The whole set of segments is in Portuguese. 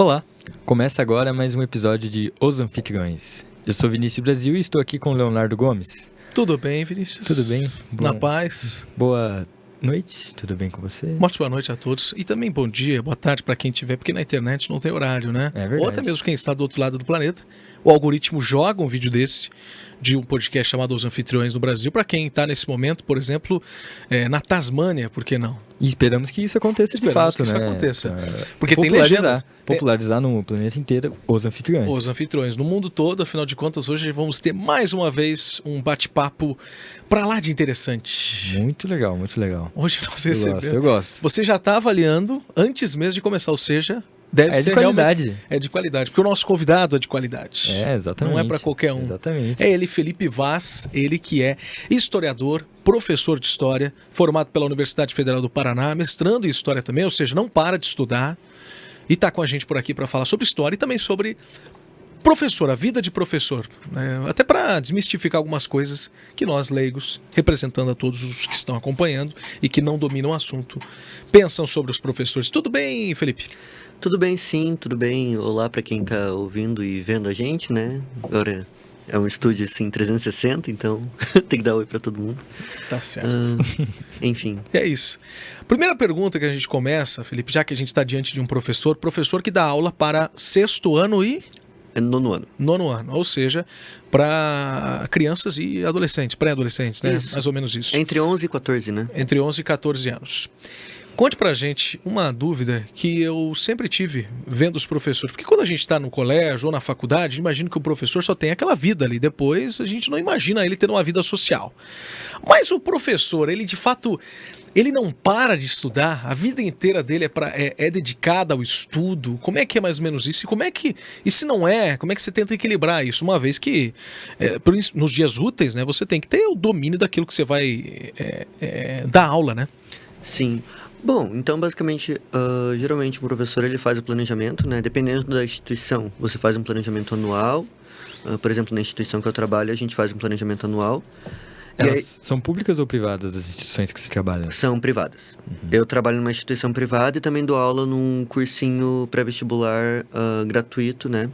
Olá, começa agora mais um episódio de Os Anfitriões. Eu sou Vinícius Brasil e estou aqui com o Leonardo Gomes. Tudo bem, Vinícius? Tudo bem? Na paz. Boa noite, tudo bem com você? Uma ótima noite a todos. E também bom dia, boa tarde para quem estiver, porque na internet não tem horário, né? É verdade. Ou até mesmo quem está do outro lado do planeta. O algoritmo joga um vídeo desse, de um podcast chamado Os Anfitriões no Brasil, para quem está nesse momento, por exemplo, na Tasmânia, por que não? E esperamos que isso aconteça de fato, que isso né? aconteça. Porque tem legenda. Popularizar no planeta inteiro Os Anfitriões. Os Anfitriões no mundo todo, afinal de contas, hoje vamos ter mais uma vez um bate-papo para lá de interessante. Muito legal, muito legal. Hoje nós recebemos. Eu gosto. Você já está avaliando antes mesmo de começar, ou seja, deve ser de qualidade. Realmente, é de qualidade, porque o nosso convidado é de qualidade. É, exatamente. Não é para qualquer um. Exatamente. É ele, Felipe Vaz, ele que é historiador, professor de história, formado pela Universidade Federal do Paraná, mestrando em história também, ou seja, não para de estudar. E está com a gente por aqui para falar sobre história e também sobre professor, a vida de professor. Né? Até para desmistificar algumas coisas que nós, leigos, representando a todos os que estão acompanhando e que não dominam o assunto, pensam sobre os professores. Tudo bem, Felipe? Tudo bem, sim, tudo bem. Olá para quem está ouvindo e vendo a gente, né? Agora é um estúdio assim 360, então tem que dar oi para todo mundo. Tá certo. Enfim. É isso. Primeira pergunta que a gente começa, Felipe, já que a gente está diante de um professor que dá aula para sexto ano e... Nono ano. Nono ano, ou seja, para crianças e adolescentes, pré-adolescentes, né? Isso. Mais ou menos isso. Entre 11 e 14, né? Entre 11 e 14 anos. Conte pra gente uma dúvida que eu sempre tive vendo os professores. Porque quando a gente está no colégio ou na faculdade, imagino que o professor só tem aquela vida ali. Depois a gente não imagina ele tendo uma vida social. Mas o professor, ele de fato... ele não para de estudar, a vida inteira dele é dedicada ao estudo. Como é que é mais ou menos isso? E se não é, como é que você tenta equilibrar isso? Uma vez que, nos dias úteis, né, você tem que ter o domínio daquilo que você vai dar aula, né? Sim. Bom, então basicamente, geralmente o professor ele faz o planejamento, né? Dependendo da instituição, você faz um planejamento anual. Por exemplo, na instituição que eu trabalho, a gente faz um planejamento anual. São públicas ou privadas as instituições que você trabalha? São privadas. Eu trabalho numa instituição privada e também dou aula num cursinho pré-vestibular gratuito, né?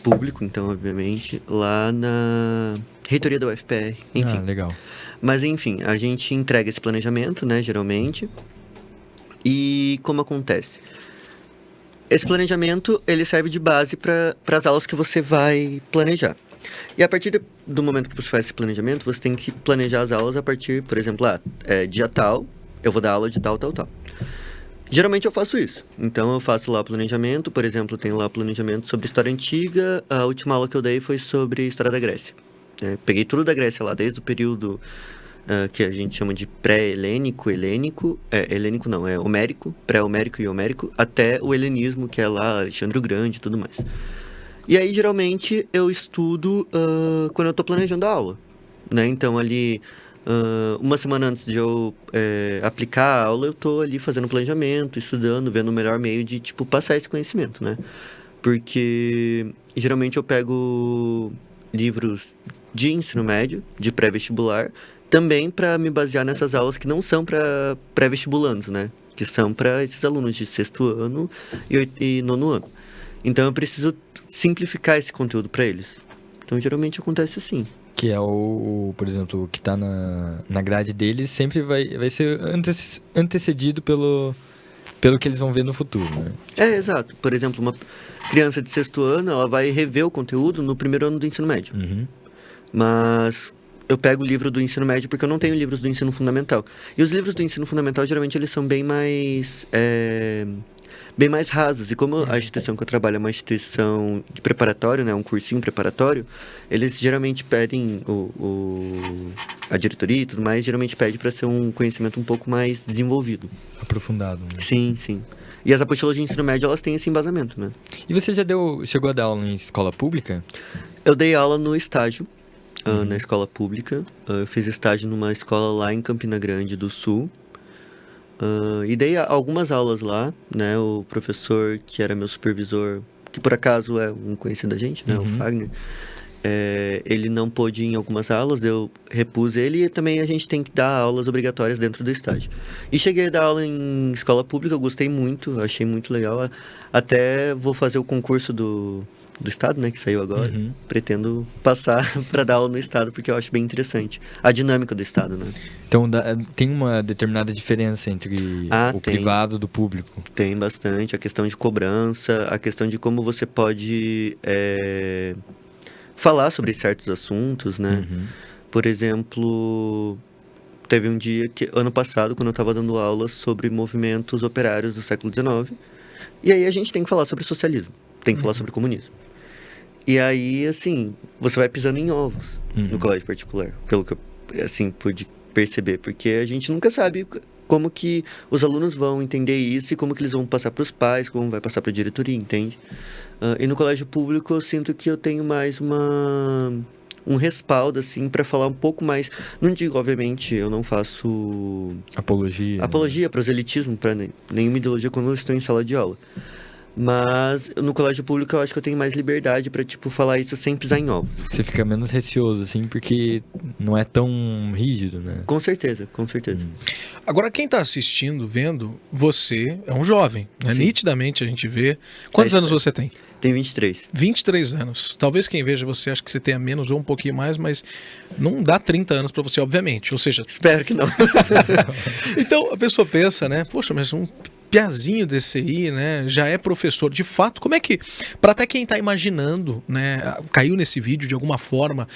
Público, então, obviamente, lá na reitoria da UFPR. Enfim. Ah, legal. Mas, enfim, a gente entrega esse planejamento, né, geralmente. E como acontece? Esse planejamento, ele serve de base para as aulas que você vai planejar. E a partir do momento que você faz esse planejamento, você tem que planejar as aulas a partir, por exemplo, dia tal, eu vou dar aula de tal. Geralmente eu faço isso. Então eu faço lá o planejamento, por exemplo, tem lá o planejamento sobre história antiga. A última aula que eu dei foi sobre história da Grécia. Peguei tudo da Grécia lá, desde o período que a gente chama de pré-helênico, helênico não, é homérico, pré-homérico e homérico, até o helenismo, que é lá Alexandre o Grande e tudo mais. E aí, geralmente, eu estudo quando eu estou planejando a aula, né? Então, ali, uma semana antes de eu aplicar a aula, eu estou ali fazendo planejamento, estudando, vendo o melhor meio de, passar esse conhecimento, né? Porque, geralmente, eu pego livros de ensino médio, de pré-vestibular, também para me basear nessas aulas que não são para pré-vestibulandos, né? Que são para esses alunos de sexto ano e nono ano. Então, eu preciso simplificar esse conteúdo para eles. Então, geralmente acontece assim. Que é por exemplo, o que está na grade deles sempre vai ser antecedido pelo que eles vão ver no futuro, né? Exato. Por exemplo, uma criança de sexto ano, ela vai rever o conteúdo no primeiro ano do ensino médio. Mas eu pego o livro do ensino médio porque eu não tenho livros do ensino fundamental. E os livros do ensino fundamental, geralmente, eles são bem mais rasos. E como a instituição que eu trabalho é uma instituição de preparatório, né, um cursinho preparatório, eles geralmente pedem, a diretoria e tudo mais, geralmente pede para ser um conhecimento um pouco mais desenvolvido. Aprofundado, né? Sim, sim. E as apostilas de ensino médio, elas têm esse embasamento, né? E você chegou a dar aula em escola pública? Eu dei aula no estágio, na escola pública. Eu fiz estágio numa escola lá em Campina Grande do Sul. E dei algumas aulas lá, né? O professor que era meu supervisor, que por acaso é um conhecido da gente, né? O Fagner. ele não pôde ir em algumas aulas, eu repus ele, e também a gente tem que dar aulas obrigatórias dentro do estágio. E cheguei a dar aula em escola pública, eu gostei muito, achei muito legal. Até vou fazer o concurso do estado, né, que saiu agora. Pretendo passar para dar aula no estado, porque eu acho bem interessante a dinâmica do estado, né? Então tem uma determinada diferença entre o tem. privado do público. Tem bastante, a questão de cobrança, a questão de como você pode falar sobre certos assuntos, né? Por exemplo, teve um dia que, ano passado, quando eu estava dando aula sobre movimentos operários do século XIX, e aí a gente tem que falar sobre socialismo, tem que falar sobre comunismo. E aí, assim, você vai pisando em ovos no colégio particular, pelo que eu, assim, pude perceber, porque a gente nunca sabe como que os alunos vão entender isso e como que eles vão passar para os pais, como vai passar para a diretoria, entende? E no colégio público eu sinto que eu tenho mais um respaldo, assim, para falar um pouco mais. Não digo, obviamente, eu não faço apologia, né? Proselitismo para nenhuma ideologia quando eu estou em sala de aula. Mas no colégio público eu acho que eu tenho mais liberdade para, tipo, falar isso sem pisar em ovos. Você fica menos receoso, assim, porque não é tão rígido, né? Com certeza, com certeza. Agora, quem está assistindo, vendo, você é um jovem, né? Sim. Nitidamente a gente vê. Quantos anos você tem? Tenho 23. 23 anos. Talvez quem veja você ache que você tenha menos ou um pouquinho mais, mas não dá 30 anos para você, obviamente. Ou seja... Espero que não. Então, a pessoa pensa, né? Poxa, mas um piazinho desse aí, né, já é professor. De fato, como é que, para até quem está imaginando, né, caiu nesse vídeo de alguma forma,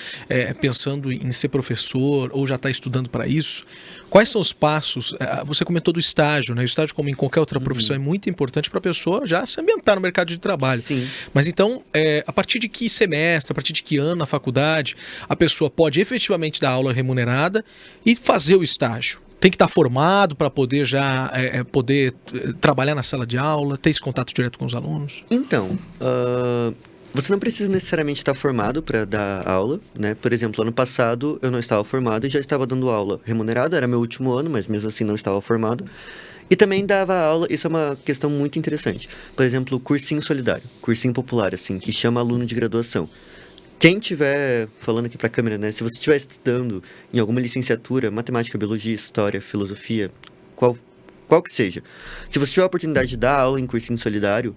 pensando em ser professor ou já está estudando para isso, quais são os passos? Você comentou do estágio, né? O estágio, como em qualquer outra profissão, é muito importante para a pessoa já se ambientar no mercado de trabalho. Sim. Mas então, a partir de que semestre, a partir de que ano na faculdade, a pessoa pode efetivamente dar aula remunerada e fazer o estágio? Tem que estar formado para poder já poder trabalhar na sala de aula, ter esse contato direto com os alunos? Então, você não precisa necessariamente estar formado para dar aula, né? Por exemplo, ano passado eu não estava formado e já estava dando aula remunerada, era meu último ano, mas mesmo assim não estava formado. E também dava aula, isso é uma questão muito interessante. Por exemplo, cursinho solidário, cursinho popular, assim, que chama aluno de graduação. Quem estiver, falando aqui para a câmera, né? Se você estiver estudando em alguma licenciatura, matemática, biologia, história, filosofia, qual que seja, se você tiver a oportunidade de dar aula em cursinho solidário,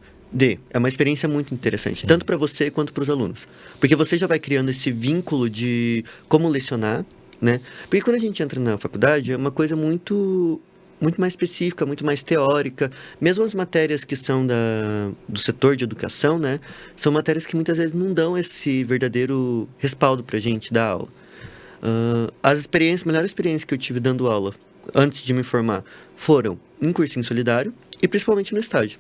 é uma experiência muito interessante, tanto para você quanto para os alunos. Porque você já vai criando esse vínculo de como lecionar, né? Porque quando a gente entra na faculdade, é uma coisa muito mais específica, muito mais teórica. Mesmo as matérias que são do setor de educação, né? São matérias que muitas vezes não dão esse verdadeiro respaldo pra gente dar aula. As melhores experiências que eu tive dando aula, antes de me formar, foram em cursinho solidário e principalmente no estágio.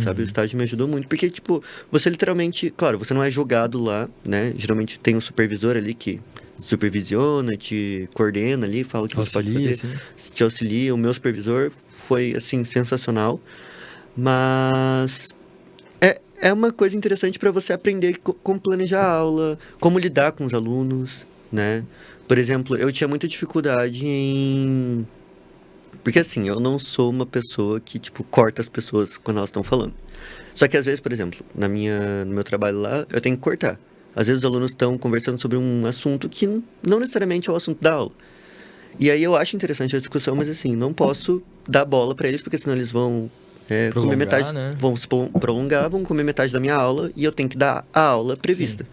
Sabe, o estágio me ajudou muito, porque, tipo, você literalmente, claro, você não é jogado lá, né? Geralmente tem um supervisor ali que supervisiona, te coordena ali, fala o que você pode fazer, te auxilia. O meu supervisor foi, assim, sensacional, mas é uma coisa interessante para você aprender como planejar a aula, como lidar com os alunos, né? Por exemplo, eu tinha muita dificuldade em... Porque, assim, eu não sou uma pessoa que, tipo, corta as pessoas quando elas estão falando. Só que, às vezes, por exemplo, no meu trabalho lá, eu tenho que cortar. Às vezes, os alunos estão conversando sobre um assunto que não necessariamente é o assunto da aula. E aí, eu acho interessante a discussão, mas, assim, não posso dar bola para eles, porque senão eles vão comer metade... Né? Vão se prolongar, vão comer metade da minha aula e eu tenho que dar a aula prevista. Sim.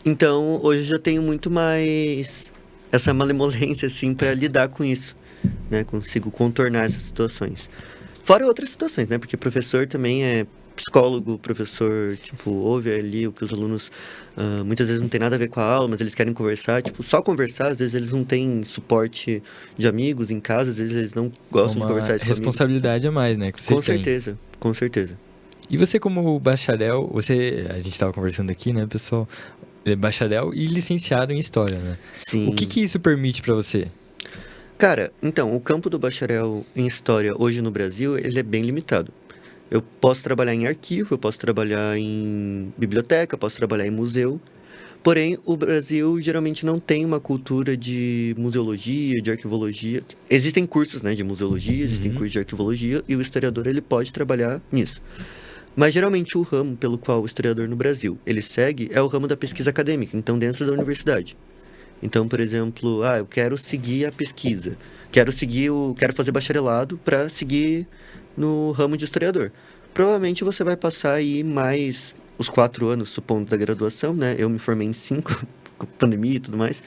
Então, hoje eu já tenho muito mais essa malemolência, assim, para lidar com isso. Né, consigo contornar essas situações. Fora outras situações, né? Porque professor também é psicólogo, professor, tipo, ouve ali o que os alunos muitas vezes não tem nada a ver com a aula, mas eles querem conversar, tipo, só conversar, às vezes eles não têm suporte de amigos em casa, às vezes eles não gostam de conversar isso com responsabilidade a mais, né? Que vocês com certeza, com certeza. E você como bacharel, a gente estava conversando aqui, né, pessoal, bacharel e licenciado em História, né? Sim. O que isso permite para você? Cara, então, o campo do bacharel em História hoje no Brasil, ele é bem limitado. Eu posso trabalhar em arquivo, eu posso trabalhar em biblioteca, posso trabalhar em museu. Porém, o Brasil geralmente não tem uma cultura de museologia, de arquivologia. Existem cursos, né, de museologia, existem cursos de arquivologia, e o historiador ele pode trabalhar nisso. Mas geralmente o ramo pelo qual o historiador no Brasil ele segue é o ramo da pesquisa acadêmica, então dentro da universidade. Então, por exemplo, eu quero seguir a pesquisa, quero fazer bacharelado para seguir no ramo de historiador. Provavelmente você vai passar aí mais os 4 anos, supondo, da graduação, né? Eu me formei em 5, com pandemia e tudo mais,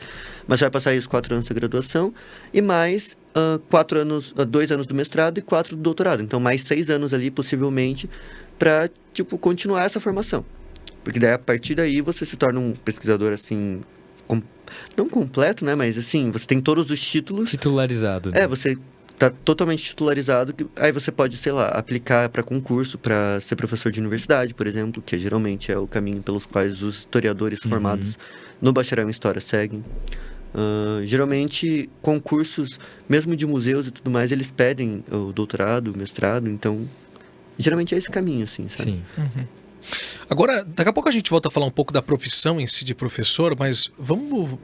mas vai passar aí os 4 anos da graduação e mais 2 anos do mestrado e 4 do doutorado. Então, mais 6 anos ali, possivelmente, para, tipo, continuar essa formação. Porque daí, a partir daí, você se torna um pesquisador, assim, não completo, né? Mas, assim, você tem todos os títulos. Titularizado. Né? Você tá totalmente titularizado. Aí você pode, sei lá, aplicar para concurso, para ser professor de universidade, por exemplo, que geralmente é o caminho pelos quais os historiadores formados no bacharel em História seguem. Geralmente, concursos, mesmo de museus e tudo mais, eles pedem o doutorado, o mestrado, então... Geralmente é esse caminho, assim, sabe? Sim. Agora, daqui a pouco a gente volta a falar um pouco da profissão em si de professor, mas vamos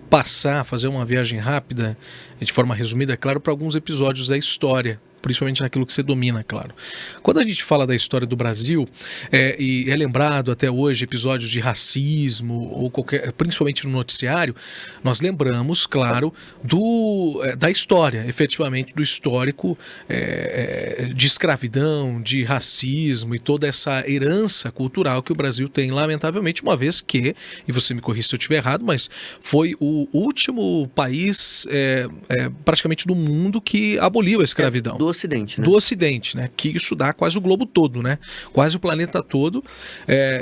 fazer uma viagem rápida, de forma resumida, é claro, para alguns episódios da história, principalmente naquilo que você domina, claro. Quando a gente fala da história do Brasil, e é lembrado até hoje episódios de racismo, ou principalmente no noticiário, nós lembramos, claro, da história, efetivamente, do histórico de escravidão, de racismo e toda essa herança cultural que o Brasil tem, lamentavelmente, uma vez que, e você me corrija se eu estiver errado, mas foi o último país praticamente do mundo que aboliu a escravidão. Do Ocidente, né? Do Ocidente, né? Que isso dá quase o globo todo, né? Quase o planeta todo.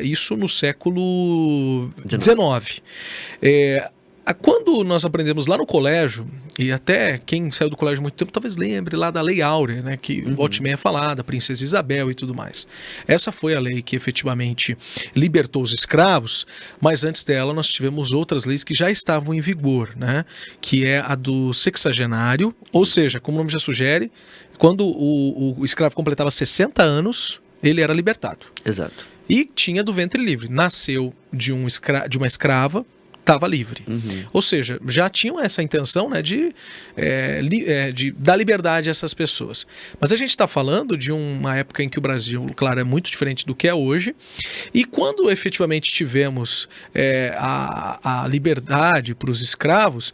Isso no século XIX. Quando nós aprendemos lá no colégio, e até quem saiu do colégio há muito tempo talvez lembre lá da Lei Áurea, né, que volta e meia é falada, Princesa Isabel e tudo mais. Essa foi a lei que efetivamente libertou os escravos, mas antes dela nós tivemos outras leis que já estavam em vigor, né, que é a do sexagenário, ou seja, como o nome já sugere, quando o escravo completava 60 anos, ele era libertado. Exato. E tinha do ventre livre. Nasceu de uma escrava, estava livre. Ou seja, já tinham essa intenção, né, de dar liberdade a essas pessoas. Mas a gente está falando de uma época em que o Brasil, claro, é muito diferente do que é hoje. E quando efetivamente tivemos a liberdade para os escravos,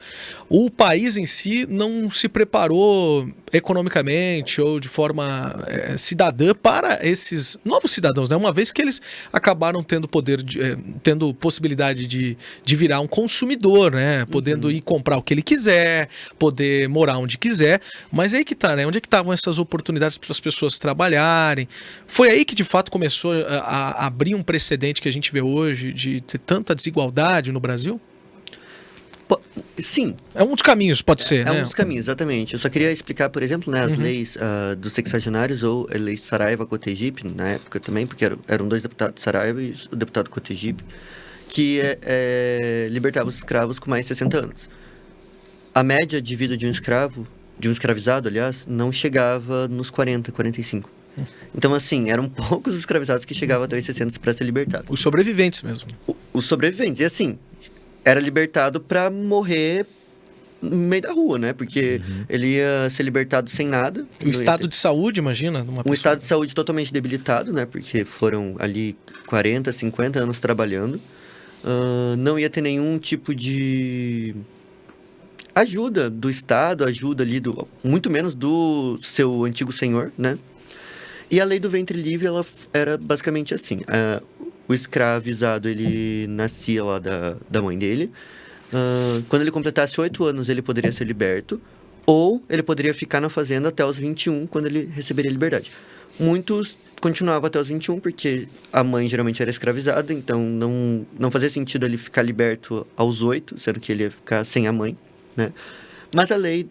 o país em si não se preparou economicamente ou de forma cidadã para esses novos cidadãos, né? Uma vez que eles acabaram tendo tendo possibilidade de virar um consumidor, né? Podendo ir comprar o que ele quiser, poder morar onde quiser, mas aí que tá, né? Onde é que estavam essas oportunidades para as pessoas trabalharem? Foi aí que de fato começou a abrir um precedente que a gente vê hoje de ter tanta desigualdade no Brasil? Sim. É um dos caminhos, pode ser, né? É um dos caminhos, exatamente. Eu só queria explicar, por exemplo, né, as leis dos sexagenários, ou a lei Saraiva-Cotegipe, na época também, porque eram 2 deputados Saraiva e o deputado Cotegipe, que libertava os escravos com mais de 60 anos. A média de vida de um escravizado, aliás, não chegava nos 40, 45. Então, assim, eram poucos os escravizados que chegavam até os 60 para ser libertados. Os sobreviventes mesmo. Os sobreviventes. E, assim, era libertado para morrer no meio da rua, né? Porque ele ia ser libertado sem nada. O estado de saúde, imagina? Um estado de saúde totalmente debilitado, né? Porque foram ali 40, 50 anos trabalhando. Não ia ter nenhum tipo de ajuda do Estado, ajuda ali, muito menos do seu antigo senhor, né? E a lei do ventre livre, ela era basicamente assim. O escravizado, ele nascia lá da mãe dele. Quando ele completasse 8 anos, ele poderia ser liberto. Ou ele poderia ficar na fazenda até os 21, quando ele receberia liberdade. Muitos continuavam até os 21, porque a mãe geralmente era escravizada, então não fazia sentido ele ficar liberto aos 8, sendo que ele ia ficar sem a mãe, né? Mas a lei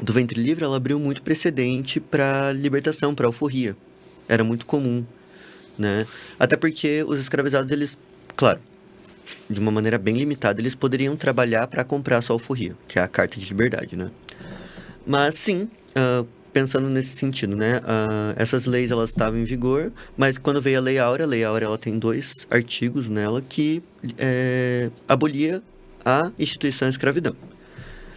do ventre livre, ela abriu muito precedente para libertação, para alforria. Era muito comum, né? Até porque os escravizados, eles, claro, de uma maneira bem limitada, eles poderiam trabalhar para comprar a sua alforria, que é a carta de liberdade, né? Mas sim, pensando nesse sentido, né? Essas leis, elas estavam em vigor, mas quando veio a Lei Áurea ela tem 2 artigos nela que abolia a instituição escravidão.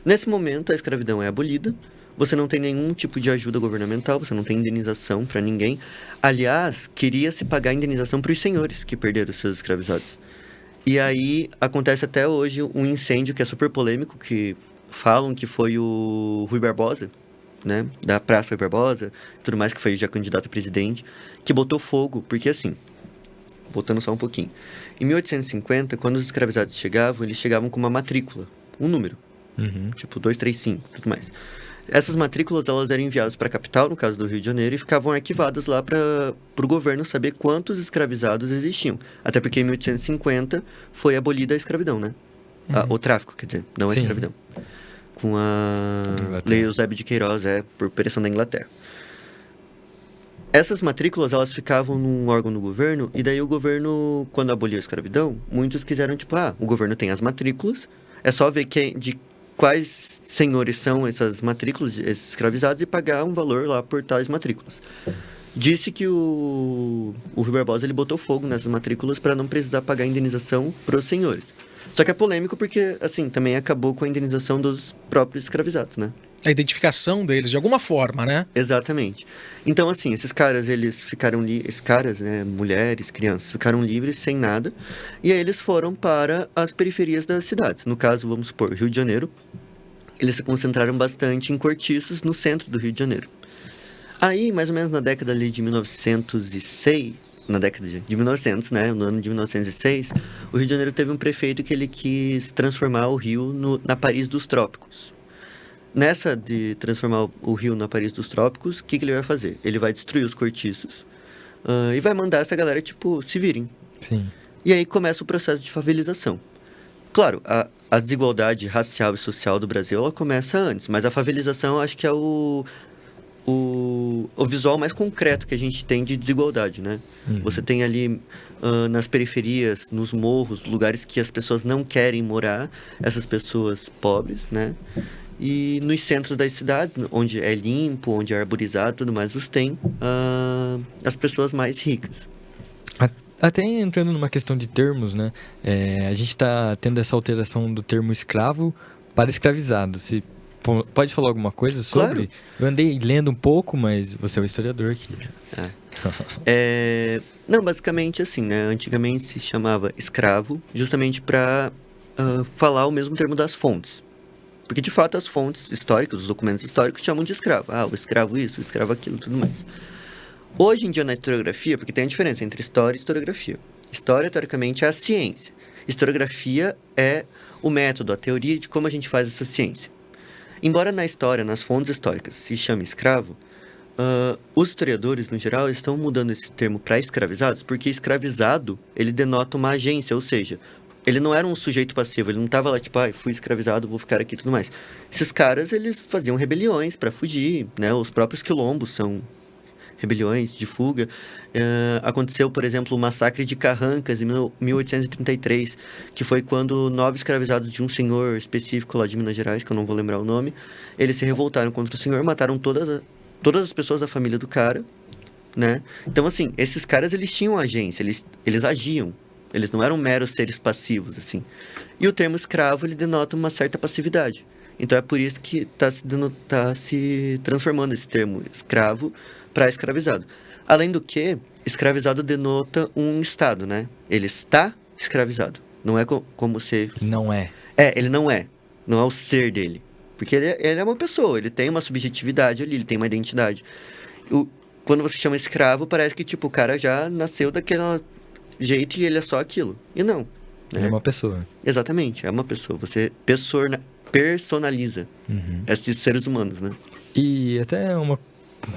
Nesse momento, a escravidão é abolida, você não tem nenhum tipo de ajuda governamental, você não tem indenização para ninguém. Aliás, queria-se pagar indenização para os senhores que perderam os seus escravizados. E aí acontece até hoje um incêndio que é super polêmico, que falam que foi o Rui Barbosa, né, da Praça Rui Barbosa, tudo mais, que foi já candidato a presidente, que botou fogo, porque assim, voltando só um pouquinho, em 1850, quando os escravizados chegavam, eles chegavam com uma matrícula, um número, tipo 235, tudo mais. Essas matrículas, elas eram enviadas para a capital, no caso do Rio de Janeiro, e ficavam arquivadas lá para o governo saber quantos escravizados existiam. Até porque em 1850 foi abolida a escravidão, né? O tráfico, quer dizer, não a Sim. escravidão. Com a Inglaterra. Lei Eusébio de Queiroz, por pressão da Inglaterra. Essas matrículas, elas ficavam num órgão do governo, e daí o governo, quando aboliu a escravidão, muitos quiseram, tipo, o governo tem as matrículas, é só ver de quais senhores são essas matrículas, esses escravizados, e pagar um valor lá por tais matrículas. Disse que o Rui Barbosa, ele botou fogo nessas matrículas para não precisar pagar indenização para os senhores. Só que é polêmico porque, assim, também acabou com a indenização dos próprios escravizados, né? A identificação deles, de alguma forma, né? Exatamente. Então, assim, esses caras, eles ficaram esses caras, né, mulheres, crianças, ficaram livres, sem nada, e aí eles foram para as periferias das cidades. No caso, vamos supor, Rio de Janeiro, eles se concentraram bastante em cortiços no centro do Rio de Janeiro. Aí, mais ou menos na década ali de 1906, na década de 1900, né, no ano de 1906, o Rio de Janeiro teve um prefeito que ele quis transformar o Rio na Paris dos Trópicos. Nessa de transformar o Rio na Paris dos Trópicos, o que ele vai fazer? Ele vai destruir os cortiços e vai mandar essa galera, tipo, se virem. Sim. E aí começa o processo de favelização. Claro, a desigualdade racial e social do Brasil, ela começa antes, mas a favelização eu acho que é o visual mais concreto que a gente tem de desigualdade, né? Você tem ali nas periferias, nos morros, lugares que as pessoas não querem morar, essas pessoas pobres, né? E nos centros das cidades, onde é limpo, onde é arborizado e tudo mais, você tem as pessoas mais ricas. Até entrando numa questão de termos, né? A gente está tendo essa alteração do termo escravo para escravizado. Você pode falar alguma coisa sobre? Claro. Eu andei lendo um pouco, mas você é o historiador aqui. Não, basicamente assim, né? Antigamente se chamava escravo justamente para falar o mesmo termo das fontes. Porque, de fato, as fontes históricas, os documentos históricos chamam de escravo. O escravo isso, o escravo aquilo, tudo mais. Hoje em dia, na historiografia, porque tem a diferença entre história e historiografia. História, teoricamente, é a ciência. Historiografia é o método, a teoria de como a gente faz essa ciência. Embora na história, nas fontes históricas, se chame escravo, os historiadores, no geral, estão mudando esse termo para escravizados, porque escravizado, ele denota uma agência, ou seja, ele não era um sujeito passivo, ele não estava lá tipo, fui escravizado, vou ficar aqui e tudo mais. Esses caras, eles faziam rebeliões para fugir, né? Os próprios quilombos são rebeliões de fuga. Aconteceu, por exemplo, o massacre de Carrancas em 1833, que foi quando 9 escravizados de um senhor específico lá de Minas Gerais, que eu não vou lembrar o nome, eles se revoltaram contra o senhor, mataram todas as pessoas da família do cara, né? Então, assim, esses caras, eles tinham agência, eles agiam. Eles não eram meros seres passivos, assim. E o termo escravo, ele denota uma certa passividade. Então é por isso que tá se transformando esse termo escravo para escravizado. Além do que, escravizado denota um estado, né? Ele está escravizado. Não é como se... Não é. Ele não é. Não é o ser dele. Porque ele é uma pessoa, ele tem uma subjetividade ali, ele tem uma identidade. Quando você chama escravo, parece que, tipo, o cara já nasceu daquele jeito e ele é só aquilo. E não. Ele é uma pessoa. Exatamente, é uma pessoa. Você personaliza esses seres humanos, né? E até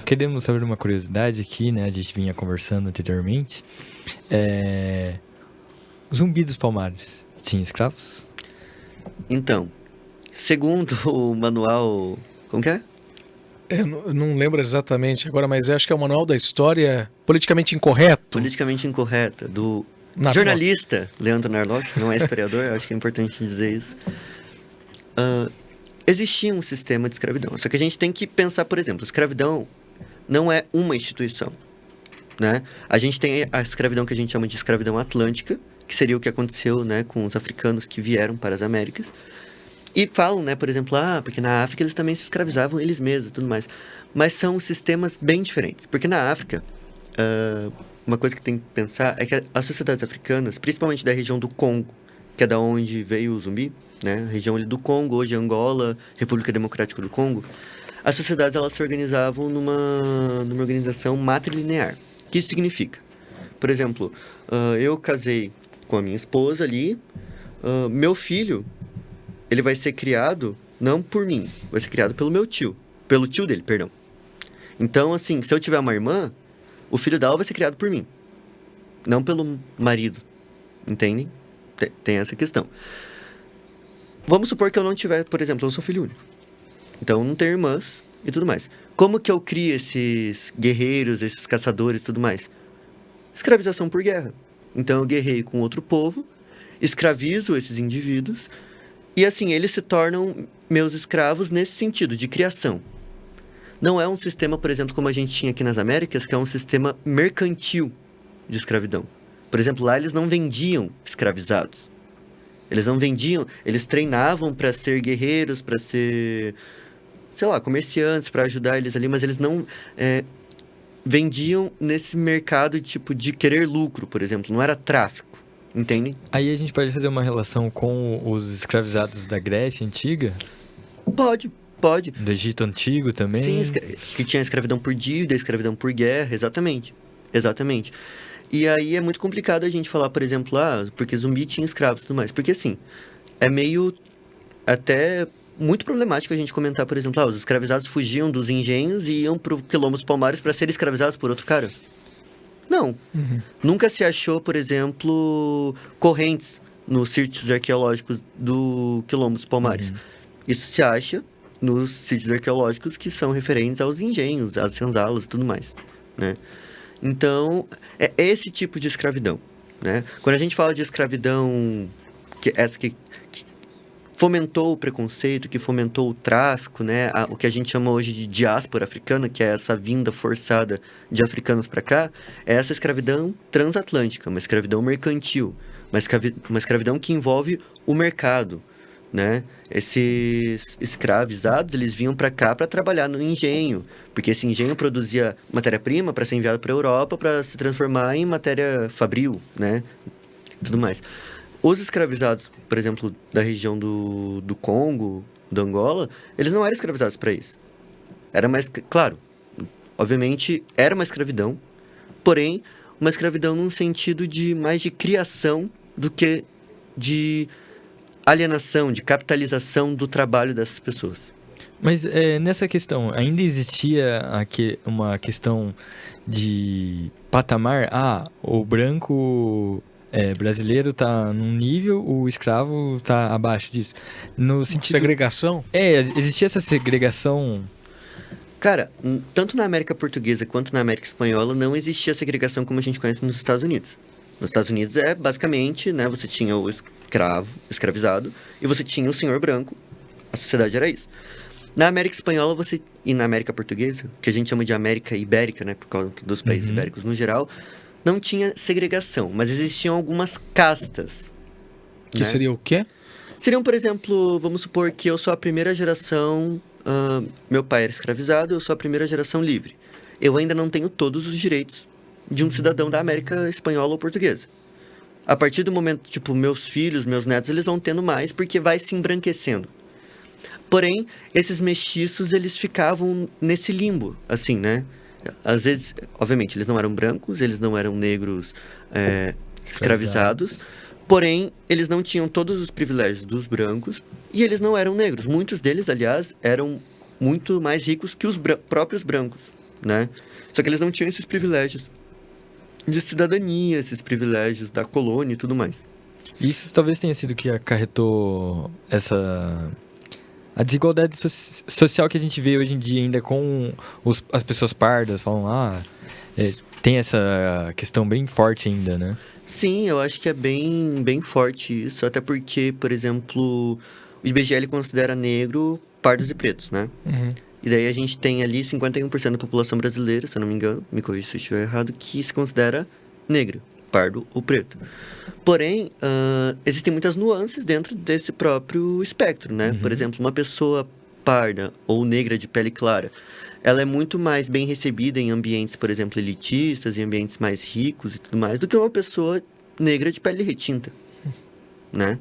queremos saber uma curiosidade aqui, né? A gente vinha conversando anteriormente. Zumbi dos Palmares tinha escravos? Então, segundo o manual... Como que é? Eu não lembro exatamente agora, mas acho que é o Manual da História Politicamente Incorreto. Politicamente Incorreta, do Narlock. jornalista Leandro Narlock, não é historiador, acho que é importante dizer isso. Existia um sistema de escravidão, só que a gente tem que pensar, por exemplo, escravidão não é uma instituição, né? A gente tem a escravidão que a gente chama de escravidão atlântica, que seria o que aconteceu, né, com os africanos que vieram para as Américas. E falam, né, por exemplo, porque na África eles também se escravizavam eles mesmos e tudo mais. Mas são sistemas bem diferentes. Porque na África, uma coisa que tem que pensar é que as sociedades africanas, principalmente da região do Congo, que é da onde veio o zumbi, né, a região ali do Congo, hoje Angola, República Democrática do Congo, as sociedades elas se organizavam numa organização matrilinear. O que isso significa? Por exemplo, eu casei com a minha esposa ali, meu filho, ele vai ser criado não por mim, vai ser criado pelo tio dele, perdão. Então, assim, se eu tiver uma irmã, o filho dela vai ser criado por mim, não pelo marido, entendem? Tem essa questão. Vamos supor que eu não tiver, por exemplo, eu sou filho único, então eu não tenho irmãs e tudo mais. Como que eu crio esses guerreiros, esses caçadores e tudo mais? Escravização por guerra. Então eu guerrei com outro povo, escravizo esses indivíduos, e assim, eles se tornam meus escravos nesse sentido, de criação. Não é um sistema, por exemplo, como a gente tinha aqui nas Américas, que é um sistema mercantil de escravidão. Por exemplo, lá eles não vendiam escravizados. Eles não vendiam, eles treinavam para ser guerreiros, para ser, sei lá, comerciantes, para ajudar eles ali, mas eles não vendiam nesse mercado tipo de querer lucro, por exemplo, não era tráfico. Entendem? Aí a gente pode fazer uma relação com os escravizados da Grécia Antiga? Pode. Do Egito Antigo também? Sim, que tinha escravidão por dívida, escravidão por guerra, exatamente. E aí é muito complicado a gente falar, por exemplo, porque zumbi tinha escravos e tudo mais. Porque assim, é meio até muito problemático a gente comentar, por exemplo, os escravizados fugiam dos engenhos e iam para quilombos palmares para serem escravizados por outro cara. Não. Nunca se achou, por exemplo, correntes nos sítios arqueológicos do Quilombo dos Palmares. Isso se acha nos sítios arqueológicos que são referentes aos engenhos, às senzalas e tudo mais, né? Então, é esse tipo de escravidão, né? Quando a gente fala de escravidão, essa que fomentou o preconceito, que fomentou o tráfico, né? O que a gente chama hoje de diáspora africana, que é essa vinda forçada de africanos para cá, é essa escravidão transatlântica, uma escravidão mercantil, uma escravidão que envolve o mercado, né? Esses escravizados, eles vinham para cá para trabalhar no engenho, porque esse engenho produzia matéria-prima para ser enviado para a Europa para se transformar em matéria fabril, né? Tudo mais. Os escravizados, por exemplo, da região do Congo, do Angola, eles não eram escravizados para isso. Era mais... Claro, obviamente, era uma escravidão, porém, uma escravidão num sentido mais de criação do que de alienação, de capitalização do trabalho dessas pessoas. Mas nessa questão, ainda existia aqui uma questão de patamar? O branco... brasileiro tá num nível, o escravo tá abaixo disso. No sentido... Segregação? Existia essa segregação? Cara, tanto na América Portuguesa quanto na América Espanhola não existia segregação como a gente conhece nos Estados Unidos. Nos Estados Unidos basicamente, né, você tinha o escravizado, e você tinha o senhor branco. A sociedade era isso. Na América Espanhola e na América Portuguesa, que a gente chama de América Ibérica, né, por causa dos países ibéricos no geral, não tinha segregação, mas existiam algumas castas. Que seria o quê? Seriam, por exemplo, vamos supor que eu sou a primeira geração, meu pai era escravizado, eu sou a primeira geração livre. Eu ainda não tenho todos os direitos de um cidadão da América Espanhola ou Portuguesa. A partir do momento, tipo, meus filhos, meus netos, eles vão tendo mais porque vai se embranquecendo. Porém, esses mestiços, eles ficavam nesse limbo, assim, né? Às vezes, obviamente, eles não eram brancos, eles não eram negros escravizados, porém, eles não tinham todos os privilégios dos brancos e eles não eram negros. Muitos deles, aliás, eram muito mais ricos que os próprios brancos, né? Só que eles não tinham esses privilégios de cidadania, esses privilégios da colônia e tudo mais. Isso talvez tenha sido o que acarretou a desigualdade social que a gente vê hoje em dia ainda com as pessoas pardas, falam, tem essa questão bem forte ainda, né? Sim, eu acho que é bem forte isso, até porque, por exemplo, o IBGE ele considera negro pardos e pretos, né? E daí a gente tem ali 51% da população brasileira, se eu não me engano, me corrija se eu estiver errado, que se considera negro. pardo ou preto. Porém, existem muitas nuances dentro desse próprio espectro, né? Por exemplo, uma pessoa parda ou negra de pele clara, ela é muito mais bem recebida em ambientes, por exemplo, elitistas, em ambientes mais ricos e tudo mais, do que uma pessoa negra de pele retinta, né?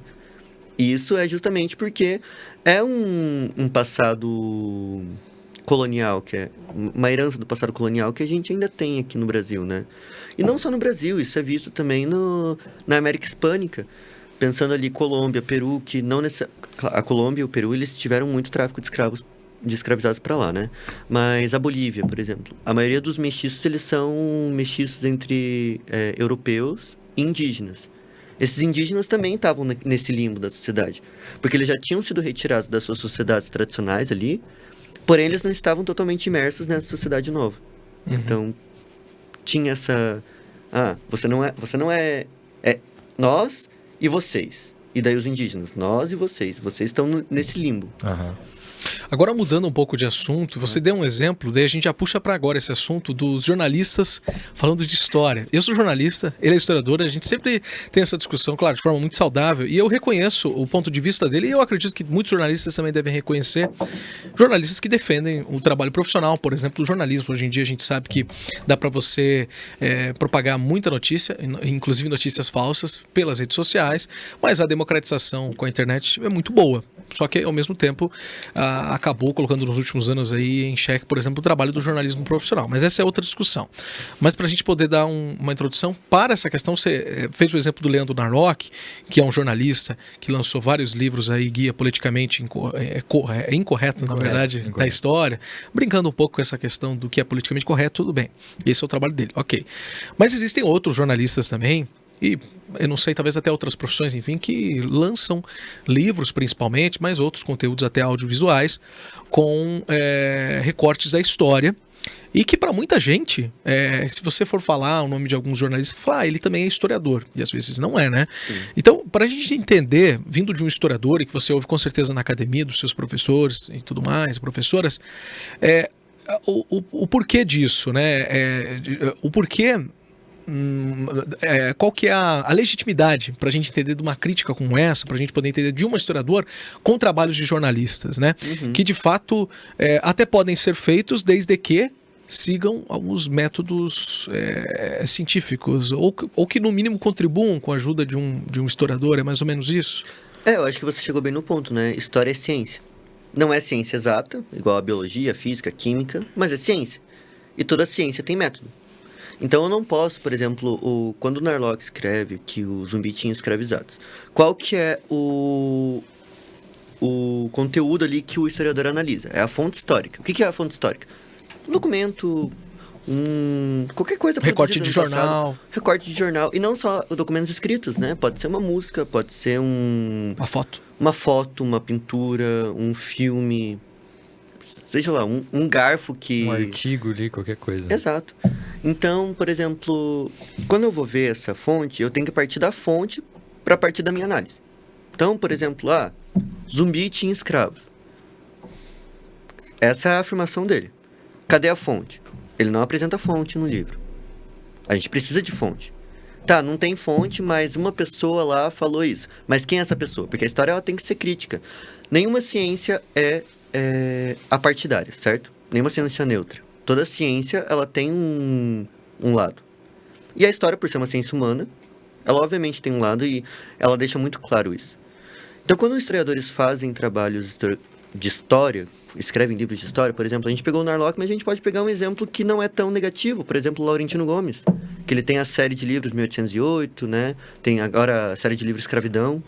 E isso é justamente porque é um passado colonial, que é uma herança do passado colonial que a gente ainda tem aqui no Brasil, né? E não só no Brasil, isso é visto também na América Hispânica. Pensando ali Colômbia, Peru, que não a Colômbia e o Peru, eles tiveram muito tráfico de escravizados para lá, né? Mas a Bolívia, por exemplo, a maioria dos mestiços, eles são mestiços entre europeus e indígenas. Esses indígenas também estavam nesse limbo da sociedade, porque eles já tinham sido retirados das suas sociedades tradicionais ali, porém eles não estavam totalmente imersos nessa sociedade nova. Então, tinha essa... você não é nós e vocês. E daí os indígenas, nós e vocês. Vocês estão nesse limbo. Agora, mudando um pouco de assunto, você deu um exemplo, daí a gente já puxa para agora esse assunto dos jornalistas falando de história. Eu sou jornalista, ele é historiador, a gente sempre tem essa discussão, claro, de forma muito saudável, e eu reconheço o ponto de vista dele, e eu acredito que muitos jornalistas também devem reconhecer, jornalistas que defendem o trabalho profissional, por exemplo, o jornalismo. Hoje em dia a gente sabe que dá para você propagar muita notícia, inclusive notícias falsas, pelas redes sociais, mas a democratização com a internet é muito boa. Só que, ao mesmo tempo, acabou colocando nos últimos anos aí em xeque, por exemplo, o trabalho do jornalismo profissional. Mas essa é outra discussão. Mas para a gente poder dar uma introdução para essa questão, você fez o exemplo do Leandro Narlock, que é um jornalista que lançou vários livros aí, guia politicamente incorreto, na verdade, da história, brincando um pouco com essa questão do que é politicamente correto, tudo bem. Esse é o trabalho dele, ok. Mas existem outros jornalistas também, e eu não sei, talvez até outras profissões, enfim, que lançam livros principalmente, mas outros conteúdos até audiovisuais com recortes da história. E que para muita gente, se você for falar o nome de alguns jornalistas, fala, ele também é historiador. E às vezes não é, né? Sim. Então, para a gente entender, vindo de um historiador, e que você ouve com certeza na academia dos seus professores e tudo mais, professoras, o porquê disso, né? O porquê... qual que é a legitimidade para a gente entender de uma crítica como essa, para a gente poder entender de um historiador com trabalhos de jornalistas, né? Que de fato até podem ser feitos desde que sigam alguns métodos científicos ou que no mínimo contribuam com a ajuda de um historiador, é mais ou menos isso? Eu acho que você chegou bem no ponto, né? História é ciência. Não é ciência exata, igual a biologia, a física, a química, mas é ciência. E toda ciência tem método. Então eu não posso, por exemplo, quando o Narlock escreve que o zumbi tinha escravizados, qual que é o conteúdo ali que o historiador analisa? É a fonte histórica. O que é a fonte histórica? Um documento, qualquer coisa. Recorte de jornal. Passado, recorte de jornal. E não só documentos escritos, né? Pode ser uma música, pode ser uma foto. Uma foto, uma pintura, um filme... Seja lá, um garfo que... Um artigo ali, qualquer coisa. Exato. Então, por exemplo, quando eu vou ver essa fonte, eu tenho que partir da fonte para partir da minha análise. Então, por exemplo, zumbi tinha escravos. Essa é a afirmação dele. Cadê a fonte? Ele não apresenta fonte no livro. A gente precisa de fonte. Tá, não tem fonte, mas uma pessoa lá falou isso. Mas quem é essa pessoa? Porque a história ela tem que ser crítica. Nenhuma ciência é apartidária, certo? Nenhuma ciência neutra. Toda ciência, ela tem um lado. E a história, por ser uma ciência humana, ela obviamente tem um lado e ela deixa muito claro isso. Então, quando os historiadores fazem trabalhos de história, escrevem livros de história, por exemplo, a gente pegou o Narlock, mas a gente pode pegar um exemplo que não é tão negativo. Por exemplo, o Laurentino Gomes, que ele tem a série de livros 1808, né? Tem agora a série de livros Escravidão.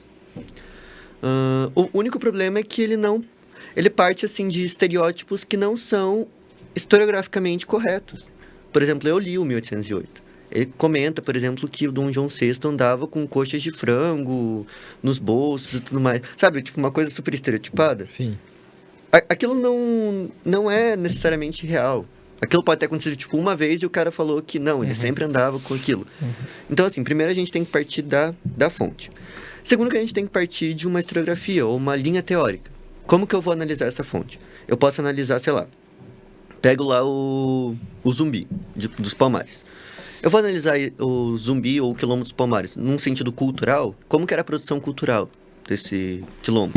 O único problema é que ele parte assim de estereótipos que não são historiograficamente corretos. Por exemplo, eu li o 1808. Ele comenta, por exemplo, que o Dom João VI andava com coxas de frango nos bolsos e tudo mais. Sabe, tipo uma coisa super estereotipada? Sim. Aquilo não é necessariamente real. Aquilo pode ter acontecido tipo uma vez e o cara falou que não, ele sempre andava com aquilo. Então, assim, primeiro a gente tem que partir da fonte. Segundo, que a gente tem que partir de uma historiografia ou uma linha teórica. Como que eu vou analisar essa fonte? Eu posso analisar, sei lá, pego lá o zumbi dos Palmares. Eu vou analisar o Zumbi ou o Quilombo dos Palmares num sentido cultural, como que era a produção cultural desse quilombo.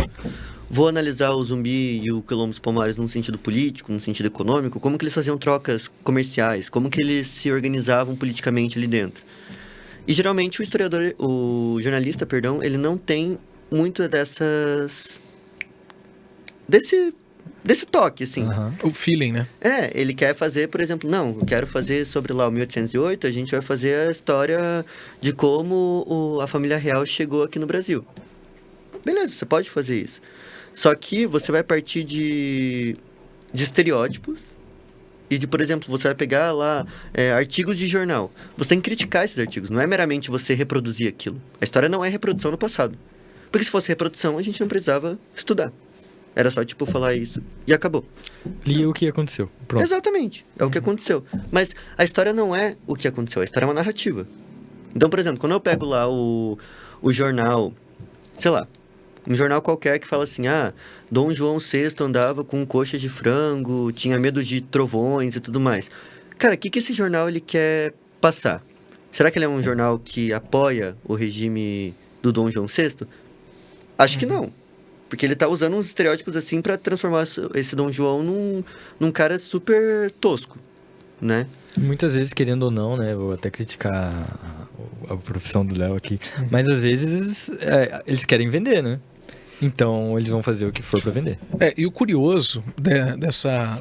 Vou analisar o Zumbi e o Quilombo dos Palmares num sentido político, num sentido econômico, como que eles faziam trocas comerciais, como que eles se organizavam politicamente ali dentro. E geralmente o jornalista, ele não tem muito desse toque, assim. O feeling, né? Ele quer fazer, por exemplo, eu quero fazer sobre lá o 1808, a gente vai fazer a história de como a família real chegou aqui no Brasil. Beleza, você pode fazer isso. Só que você vai partir de estereótipos e de, por exemplo, você vai pegar lá artigos de jornal. Você tem que criticar esses artigos, não é meramente você reproduzir aquilo. A história não é reprodução no passado. Porque se fosse reprodução, a gente não precisava estudar. Era só, falar isso e acabou. E o que aconteceu? Pronto. Exatamente, é o que aconteceu. Mas a história não é o que aconteceu, a história é uma narrativa. Então, por exemplo, quando eu pego lá o jornal, sei lá, um jornal qualquer que fala assim, Dom João VI andava com coxas de frango, tinha medo de trovões e tudo mais. Cara, o que esse jornal ele quer passar? Será que ele é um jornal que apoia o regime do Dom João VI? Acho que não. Porque ele tá usando uns estereótipos assim pra transformar esse Dom João num cara super tosco, né? Muitas vezes, querendo ou não, né? Vou até criticar a profissão do Léo aqui. Mas às vezes eles querem vender, né? Então eles vão fazer o que for pra vender. E o curioso dessa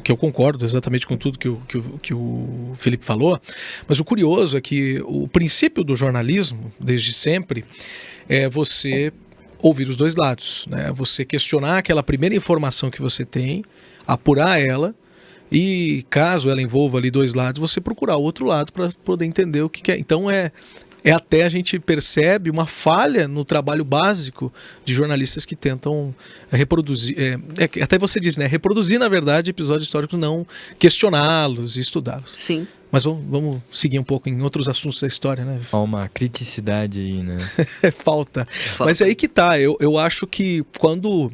que eu concordo exatamente com tudo que o Felipe falou, mas o curioso é que o princípio do jornalismo, desde sempre, é você ouvir os dois lados, né? Você questionar aquela primeira informação que você tem, apurar ela, e caso ela envolva ali dois lados, você procurar o outro lado para poder entender o que é. Então até a gente percebe uma falha no trabalho básico de jornalistas que tentam reproduzir, até você diz, né, reproduzir na verdade episódios históricos, não questioná-los e estudá-los. Sim. Mas vamos seguir um pouco em outros assuntos da história, né? Há uma criticidade aí, né? Falta. Mas é aí que tá, eu acho que quando...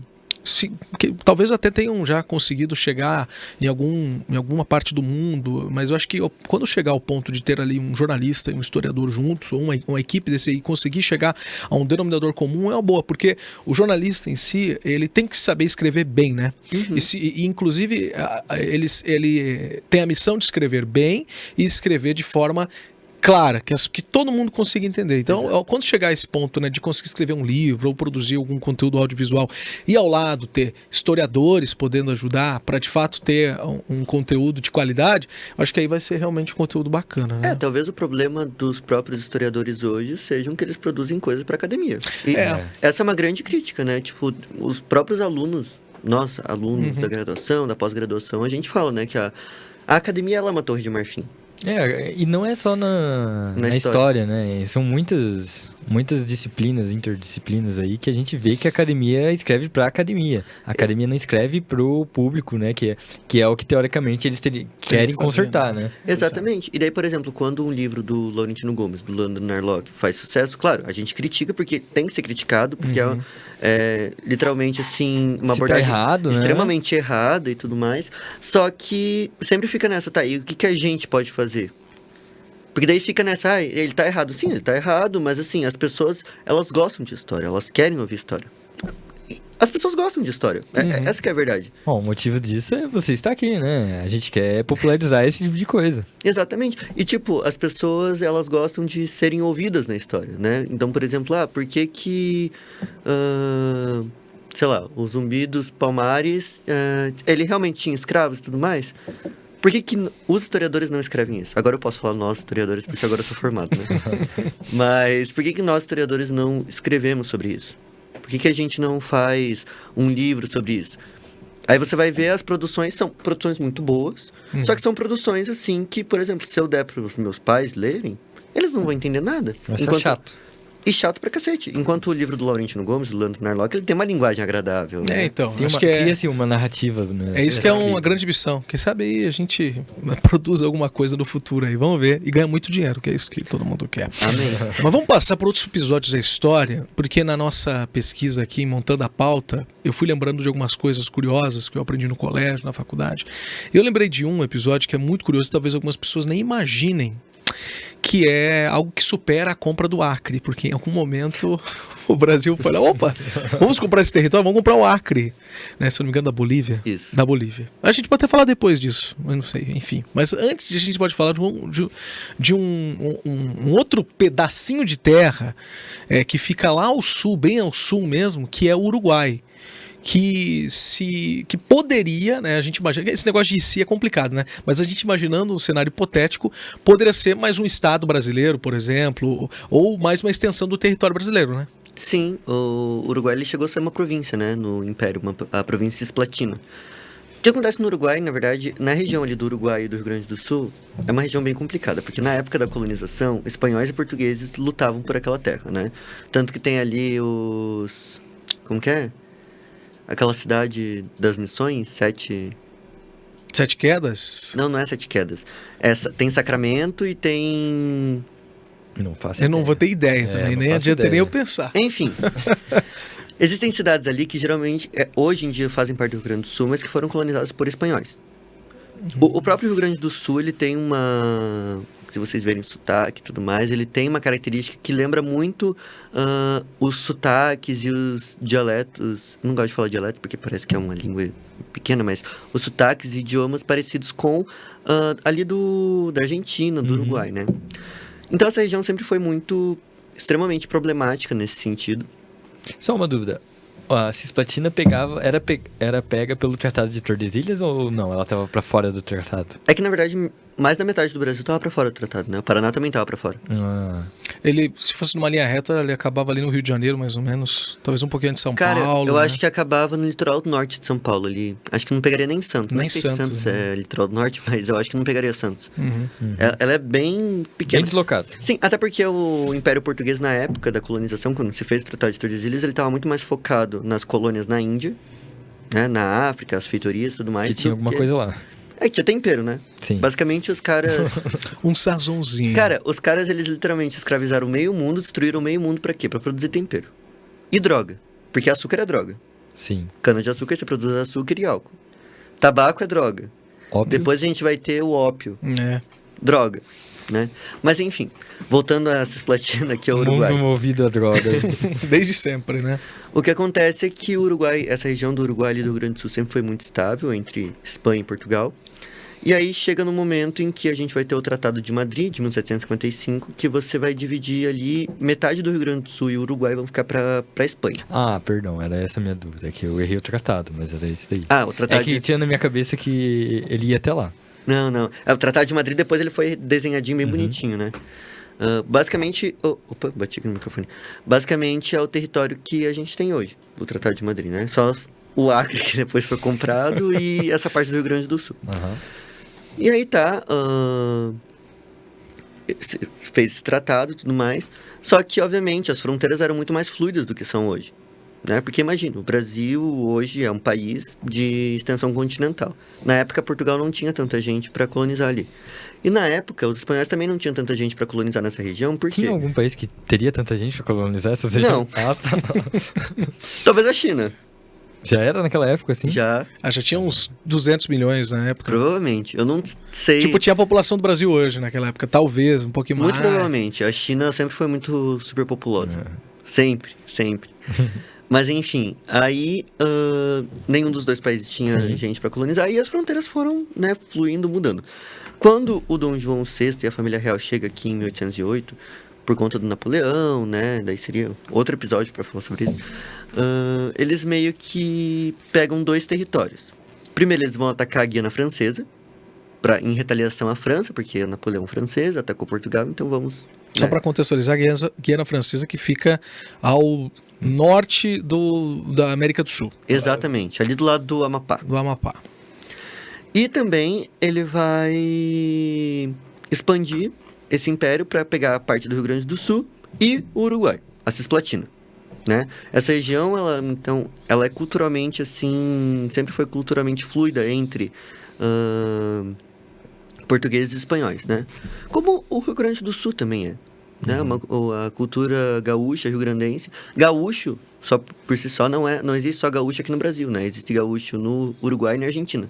que talvez até tenham já conseguido chegar em alguma parte do mundo, mas eu acho que quando chegar ao ponto de ter ali um jornalista e um historiador juntos, ou uma equipe desse aí, conseguir chegar a um denominador comum é uma boa, porque o jornalista em si, ele tem que saber escrever bem, né? Uhum. E inclusive ele tem a missão de escrever bem e escrever de forma clara, que todo mundo consiga entender. Então, quando chegar a esse ponto, né, de conseguir escrever um livro ou produzir algum conteúdo audiovisual e ao lado ter historiadores podendo ajudar para de fato ter um conteúdo de qualidade, acho que aí vai ser realmente um conteúdo bacana, né? Talvez o problema dos próprios historiadores hoje sejam que eles produzem coisas para academia. E essa é uma grande crítica, né? Os próprios alunos, nós, alunos da graduação, da pós-graduação, a gente fala, né, que a academia ela é uma torre de marfim. E não é só na história, né? São muitas disciplinas, interdisciplinas aí que a gente vê que a academia escreve pra academia. A academia não escreve pro público, né? Que é o que teoricamente eles querem consertar, né? Exatamente. E daí, por exemplo, quando um livro do Laurentino Gomes, do Lando Narlock, faz sucesso, claro, a gente critica porque tem que ser criticado, porque é literalmente, assim, uma abordagem extremamente errada e tudo mais. Só que sempre fica nessa, e o que a gente pode fazer? Porque daí fica nessa, ele tá errado. Sim, ele tá errado, mas assim, as pessoas, elas gostam de história, elas querem ouvir história. As pessoas gostam de história, essa que é a verdade. Bom, o motivo disso é você estar aqui, né? A gente quer popularizar esse tipo de coisa. Exatamente. E as pessoas, elas gostam de serem ouvidas na história, né? Então, por exemplo, por que sei lá, o Zumbi dos Palmares, ele realmente tinha escravos e tudo mais? Por que os historiadores não escrevem isso? Agora eu posso falar nós, historiadores, porque agora eu sou formado, né? Mas por que nós, historiadores, não escrevemos sobre isso? Por que a gente não faz um livro sobre isso? Aí você vai ver as produções, são produções muito boas, só que são produções, assim, que, por exemplo, se eu der para os meus pais lerem, eles não vão entender nada. Vai ser chato. e chato pra cacete. Enquanto o livro do Laurentino Gomes, do Leandro Narlock, ele tem uma linguagem agradável, né? Então, Tem acho uma, que cria-se uma narrativa, né? é isso que é uma grande missão. Quem sabe aí a gente produz alguma coisa no futuro aí, vamos ver. E ganha muito dinheiro, que é isso que todo mundo quer. Amém. Mas vamos passar por outros episódios da história, porque na nossa pesquisa aqui, montando a pauta, eu fui lembrando de algumas coisas curiosas que eu aprendi no colégio, na faculdade. Eu lembrei de um episódio que é muito curioso, talvez algumas pessoas nem imaginem, que é algo que supera a compra do Acre, porque em algum momento o Brasil foi lá, opa, vamos comprar esse território, vamos comprar o Acre, né, se eu não me engano da Bolívia. Isso. Da Bolívia. A gente pode até falar depois disso, eu não sei, enfim. Mas antes a gente pode falar de um outro pedacinho de terra que fica lá ao sul, bem ao sul mesmo, que é o Uruguai. Que poderia, né, a gente imagina, esse negócio de si é complicado, né, mas a gente imaginando um cenário hipotético, poderia ser mais um estado brasileiro, por exemplo, ou mais uma extensão do território brasileiro, né? Sim, o Uruguai ele chegou a ser uma província, né, no Império, a província cisplatina. O que acontece no Uruguai, na verdade, na região ali do Uruguai e do Rio Grande do Sul, é uma região bem complicada, porque na época da colonização, espanhóis e portugueses lutavam por aquela terra, né, tanto que tem ali os... como que é? Aquela cidade das missões, Sete Quedas? Não é Sete Quedas. Tem Sacramento e tem... Não faço Eu não ideia. vou ter ideia também, não nem faço adianta ideia. nem eu pensar. Enfim. Existem cidades ali que geralmente, hoje em dia, fazem parte do Rio Grande do Sul, mas que foram colonizadas por espanhóis. O próprio Rio Grande do Sul, ele tem uma... Se vocês verem o sotaque e tudo mais, ele tem uma característica que lembra muito os sotaques e os dialetos. Não gosto de falar dialeto porque parece que é uma língua pequena, mas os sotaques e idiomas parecidos com ali da Argentina, do Uruguai, né? Então essa região sempre foi extremamente problemática nesse sentido. Só uma dúvida. A Cisplatina era pega pelo Tratado de Tordesilhas ou não? Ela estava para fora do tratado? É que, na verdade, mais da metade do Brasil estava para fora do tratado, né? O Paraná também estava para fora. Ele, se fosse numa linha reta, ele acabava ali no Rio de Janeiro, mais ou menos. Talvez um pouquinho de São Cara, Paulo. eu né? acho que acabava no litoral norte de São Paulo ali. Acho que não pegaria nem Santos. Nem Não sei se Santos, Santos né? é litoral do norte, mas eu acho que não pegaria Santos. Uhum. Ela é bem pequena. Bem deslocado. Sim, até porque o Império Português, na época da colonização, quando se fez o Tratado de Tordesilhas, ele estava muito mais focado nas colônias na Índia, né, na África, as feitorias e tudo mais. Que tinha alguma coisa lá. É, tinha tempero, né? Sim. Basicamente, os caras... Um sazonzinho. Cara, os caras, eles literalmente escravizaram meio mundo, destruíram meio mundo pra quê? Pra produzir tempero. E droga. Porque açúcar é droga. Sim. Cana-de-açúcar, você produz açúcar e álcool. Tabaco é droga. Óbvio. Depois a gente vai ter o ópio. É. Droga. Né? Mas enfim, voltando a Cisplatina, que é o Uruguai. Mundo movido a drogas. Desde sempre, né? O que acontece é que o Uruguai, essa região do Uruguai e do Rio Grande do Sul sempre foi muito estável entre Espanha e Portugal. E aí chega no momento em que a gente vai ter o Tratado de Madrid, de 1755, que você vai dividir ali, metade do Rio Grande do Sul e o Uruguai vão ficar pra Espanha. Perdão, era essa a minha dúvida, é que eu errei o tratado, mas era isso daí. O Tratado É que tinha na minha cabeça que ele ia até lá. Não. O Tratado de Madrid, depois ele foi desenhadinho bem bonitinho, né? Basicamente... Opa, bati aqui no microfone. Basicamente é o território que a gente tem hoje, o Tratado de Madrid, né? Só o Acre, que depois foi comprado, e essa parte do Rio Grande do Sul. E aí fez esse tratado e tudo mais. Só que, obviamente, as fronteiras eram muito mais fluidas do que são hoje. Né? Porque imagina, o Brasil hoje é um país de extensão continental. Na época, Portugal não tinha tanta gente para colonizar ali. E na época, os espanhóis também não tinham tanta gente para colonizar nessa região, porque... Tinha algum país que teria tanta gente para colonizar essa região? Não. Talvez a China. Já era naquela época, assim? Já, Já tinha uns 200 milhões na época. provavelmente. Eu não sei... Tipo, tinha a população do Brasil hoje naquela época. Talvez, um pouquinho mais. Muito provavelmente. A China sempre foi muito super populosa. Sempre. Mas enfim, aí nenhum dos dois países tinha Sim. gente para colonizar e as fronteiras foram, né, fluindo, mudando. Quando o Dom João VI e a família real chega aqui em 1808, por conta do Napoleão, né, daí seria outro episódio para falar sobre isso, eles meio que pegam dois territórios. Primeiro eles vão atacar a Guiana Francesa, em retaliação à França, porque Napoleão francês atacou Portugal, então vamos... Só né? para contextualizar, a Guiana Francesa que fica ao norte da América do Sul. Exatamente, ali do lado do Amapá. Do Amapá. E também ele vai expandir esse império para pegar a parte do Rio Grande do Sul e o Uruguai. a Cisplatina, né? Essa região, ela é culturalmente, assim, sempre foi culturalmente fluida entre portugueses e espanhóis, né? Como o Rio Grande do Sul também é, né? A cultura gaúcha, rio-grandense. Gaúcho, só por si só, não existe só gaúcho aqui no Brasil, né? Existe gaúcho no Uruguai e na Argentina.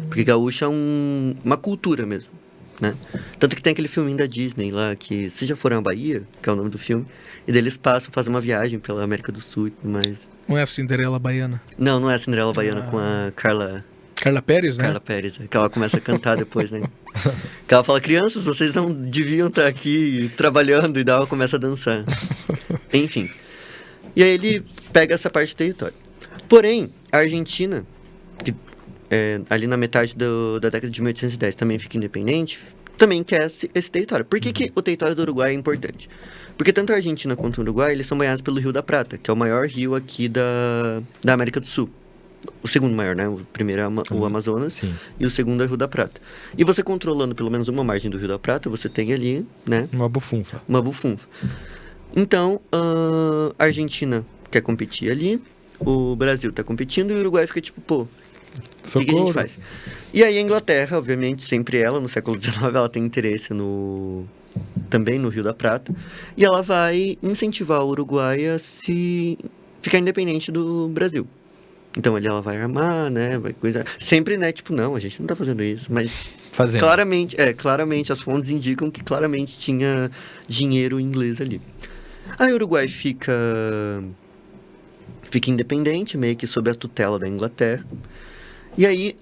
Porque gaúcho é uma cultura mesmo, né? Tanto que tem aquele filminho da Disney lá, que vocês já foram à Bahia, que é o nome do filme, e daí eles fazem uma viagem pela América do Sul e tudo mais. Não é a Cinderela Baiana? Não é a Cinderela Baiana com a Carla Pérez, né? Carla Pérez, que ela começa a cantar depois, né? Que ela fala, crianças, vocês não deviam estar aqui trabalhando, e daí ela começa a dançar. Enfim. E aí ele pega essa parte do território. Porém, a Argentina, que ali na metade da década de 1810 também fica independente, também quer esse território. Por que o território do Uruguai é importante? Porque tanto a Argentina quanto o Uruguai, eles são banhados pelo Rio da Prata, que é o maior rio aqui da América do Sul. O segundo maior, né? O primeiro é o Amazonas. Sim. E o segundo é o Rio da Prata. E você controlando pelo menos uma margem do Rio da Prata, você tem ali, né? Uma bufunfa. Então, a Argentina quer competir ali, o Brasil tá competindo e o Uruguai fica tipo, pô, o que a gente faz? E aí a Inglaterra, obviamente, sempre ela, no século XIX, ela tem interesse também no Rio da Prata. E ela vai incentivar o Uruguai a se ficar independente do Brasil. Então ali ela vai armar, né, vai coisar. Sempre, né, tipo, não, a gente não tá fazendo isso, mas Fazendo. claramente as fontes indicam que claramente tinha dinheiro inglês ali. Aí o Uruguai fica independente, meio que sob a tutela da Inglaterra. E aí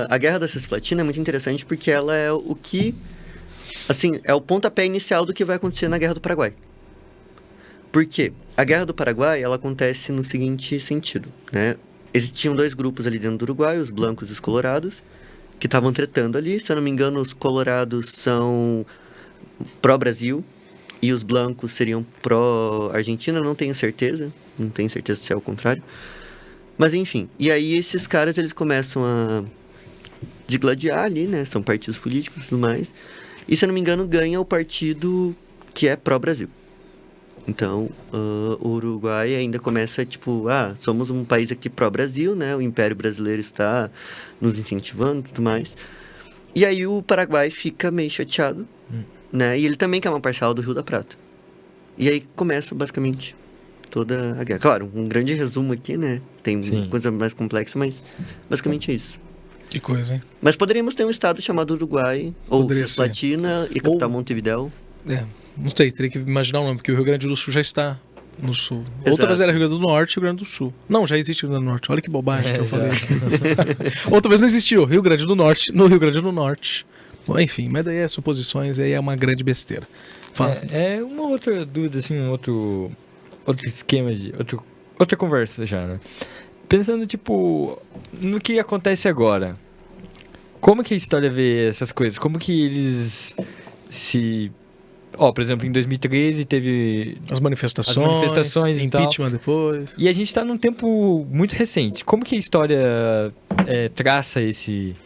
a Guerra da Cisplatina é muito interessante porque ela é o que, assim, é o pontapé inicial do que vai acontecer na Guerra do Paraguai. Por quê? A Guerra do Paraguai, ela acontece no seguinte sentido, né? Existiam dois grupos ali dentro do Uruguai, os blancos e os colorados, que estavam tretando ali. Se eu não me engano, os colorados são pró-Brasil e os blancos seriam pró-Argentina, não tenho certeza se é o contrário. Mas enfim, e aí esses caras, eles começam a digladiar ali, né? São partidos políticos e tudo mais. E se eu não me engano, ganha o partido que é pró-Brasil. Então, o Uruguai ainda começa, tipo, somos um país aqui pró-Brasil, né? O Império Brasileiro está nos incentivando e tudo mais. E aí o Paraguai fica meio chateado, né? E ele também quer uma parcela do Rio da Prata. E aí começa, basicamente, toda a guerra. Claro, um grande resumo aqui, né? Tem coisa mais complexa, mas basicamente é isso. Que coisa, hein? Mas poderíamos ter um estado chamado Uruguai, ou Cisplatina e capital Montevidéu. Não sei, teria que imaginar o nome, porque o Rio Grande do Sul já está no sul. Exato. Outra vez era Rio Grande do Norte e Rio Grande do Sul. Não, já existe o Rio Grande do Norte. Olha que bobagem que eu falei. Outra vez não existiu Rio Grande do Norte no Rio Grande do Norte. Bom, enfim, mas daí é suposições e aí é uma grande besteira. Fala. É uma outra dúvida, assim, um outro esquema outra conversa já, né? Pensando, tipo, no que acontece agora. Como que a história vê essas coisas? Como que eles se... por exemplo, em 2013 teve as manifestações e tal. Impeachment depois. E a gente está num tempo muito recente. Como que a história traça esse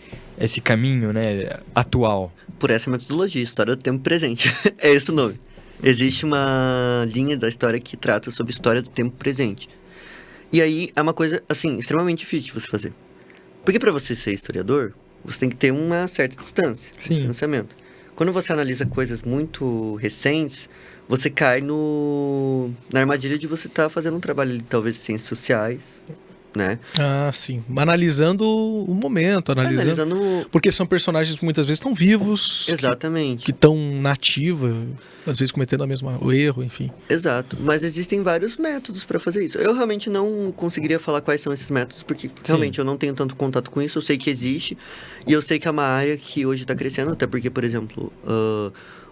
caminho, né, atual? Por essa metodologia, história do tempo presente. É esse o nome. Existe uma linha da história que trata sobre história do tempo presente. E aí é uma coisa, assim, extremamente difícil de você fazer. Porque para você ser historiador, você tem que ter uma certa distância, distanciamento. Quando você analisa coisas muito recentes, você cai na armadilha de você estar fazendo um trabalho, talvez, de ciências sociais, né? Ah, sim. Analisando o momento, analisando... Porque são personagens que muitas vezes estão vivos. Exatamente. Que estão na ativa, às vezes cometendo o erro, enfim. Exato. Mas existem vários métodos para fazer isso. Eu realmente não conseguiria falar quais são esses métodos, porque realmente eu não tenho tanto contato com isso. Eu sei que existe e eu sei que é uma área que hoje está crescendo, até porque, por exemplo...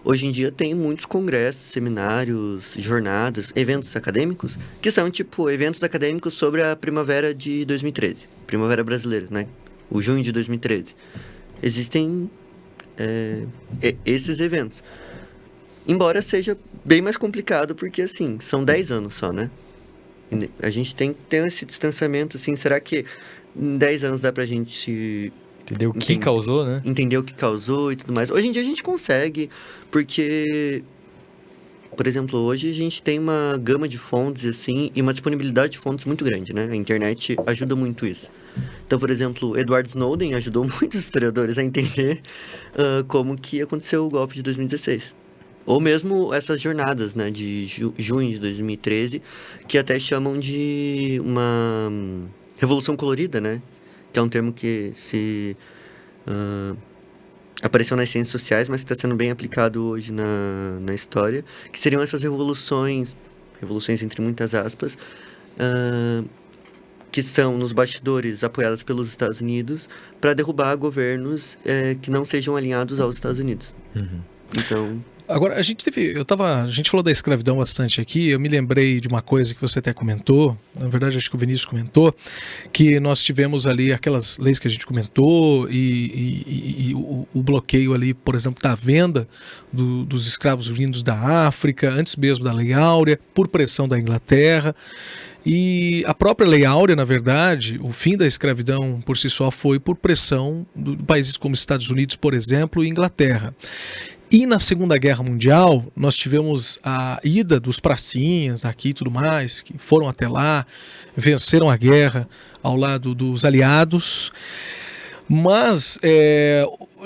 hoje em dia tem muitos congressos, seminários, jornadas, eventos acadêmicos, que são, tipo, eventos acadêmicos sobre a primavera de 2013. Primavera brasileira, né? O junho de 2013. Existem esses eventos. Embora seja bem mais complicado, porque, assim, são 10 anos só, né? A gente tem que ter esse distanciamento, assim, será que em 10 anos dá pra gente... Entender o que causou, né? Entender o que causou e tudo mais. Hoje em dia a gente consegue, porque Por exemplo, hoje a gente tem uma gama de fontes, assim, e uma disponibilidade de fontes muito grande, né? A internet ajuda muito isso. Então, por exemplo, Edward Snowden ajudou muitos historiadores a entender como que aconteceu o golpe de 2016. Ou mesmo essas jornadas, né, de junho de 2013, que até chamam de uma revolução colorida, né? Que é um termo que apareceu nas ciências sociais, mas que está sendo bem aplicado hoje na história, que seriam essas revoluções entre muitas aspas, que são nos bastidores apoiadas pelos Estados Unidos para derrubar governos que não sejam alinhados aos Estados Unidos. Uhum. Então... Agora, a gente falou da escravidão bastante aqui, eu me lembrei de uma coisa que você até comentou, na verdade acho que o Vinícius comentou, que nós tivemos ali aquelas leis que a gente comentou e o bloqueio ali, por exemplo, da venda dos escravos vindos da África, antes mesmo da Lei Áurea, por pressão da Inglaterra. E a própria Lei Áurea, na verdade, o fim da escravidão por si só foi por pressão de países como Estados Unidos, por exemplo, e Inglaterra. E na Segunda Guerra Mundial, nós tivemos a ida dos pracinhas aqui e tudo mais, que foram até lá, venceram a guerra ao lado dos aliados. Mas,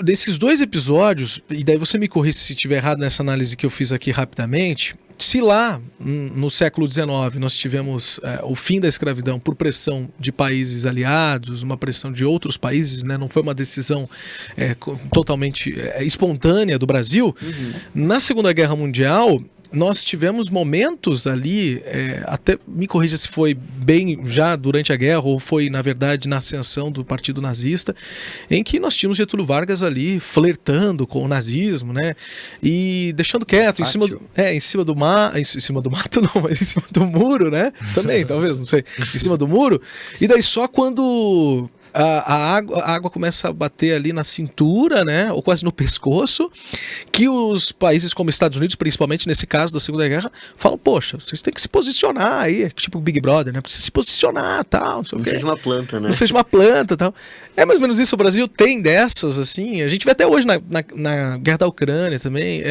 desses dois episódios, e daí você me corrige se estiver errado nessa análise que eu fiz aqui rapidamente, se lá, no século XIX, nós tivemos o fim da escravidão por pressão de países aliados, uma pressão de outros países, né? Não foi uma decisão totalmente espontânea do Brasil, na Segunda Guerra Mundial, nós tivemos momentos ali, até me corrija se foi bem já durante a guerra ou foi, na verdade, na ascensão do Partido Nazista, em que nós tínhamos Getúlio Vargas ali flertando com o nazismo, né? E deixando quieto, em cima do mato não, mas em cima do muro, né? Também, talvez, não sei. Em cima do muro. E daí só quando... A água começa a bater ali na cintura, né, ou quase no pescoço, que os países como Estados Unidos, principalmente nesse caso da Segunda Guerra, falam, poxa, vocês têm que se posicionar aí, tipo Big Brother, né, precisa se posicionar, tal, não seja uma planta, né? Não seja uma planta, tal. É mais ou menos isso, o Brasil tem dessas, assim, a gente vê até hoje na guerra da Ucrânia também,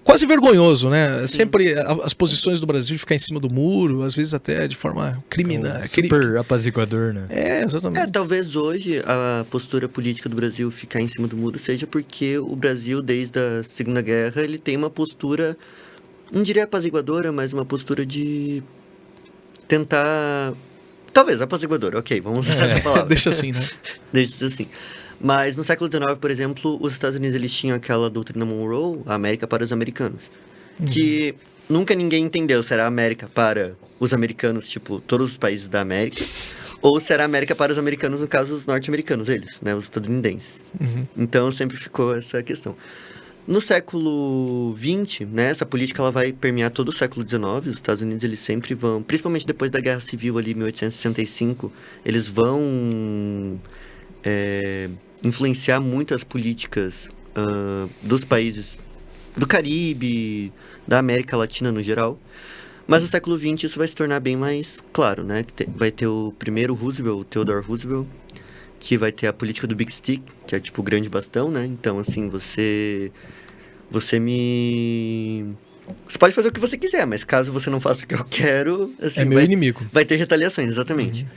quase vergonhoso, né, sim. Sempre as posições do Brasil de ficar em cima do muro, às vezes até de forma criminal. Super apaziguador, né? Exatamente. Talvez hoje a postura política do Brasil ficar em cima do muro seja porque o Brasil, desde a Segunda Guerra, ele tem uma postura, não diria apaziguadora, mas uma postura de tentar... Talvez apaziguadora, ok, vamos usar essa palavra. Deixa assim, né? Deixa assim. Mas no século XIX, por exemplo, os Estados Unidos eles tinham aquela doutrina Monroe, a América para os americanos, que nunca ninguém entendeu se era a América para os americanos, tipo, todos os países da América, ou se era a América para os americanos, no caso, os norte-americanos, eles, né, os estadunidenses. Então, sempre ficou essa questão. No século XX, né, essa política ela vai permear todo o século XIX, os Estados Unidos eles sempre vão, principalmente depois da Guerra Civil ali, 1865, eles vão influenciar muito as políticas dos países do Caribe, da América Latina no geral. Mas no século XX isso vai se tornar bem mais claro, né? Vai ter o primeiro Roosevelt, o Theodore Roosevelt, que vai ter a política do Big Stick, que é tipo o grande bastão, né? Então, assim, você pode fazer o que você quiser, mas caso você não faça o que eu quero... Assim, meu inimigo. Vai ter retaliações, exatamente.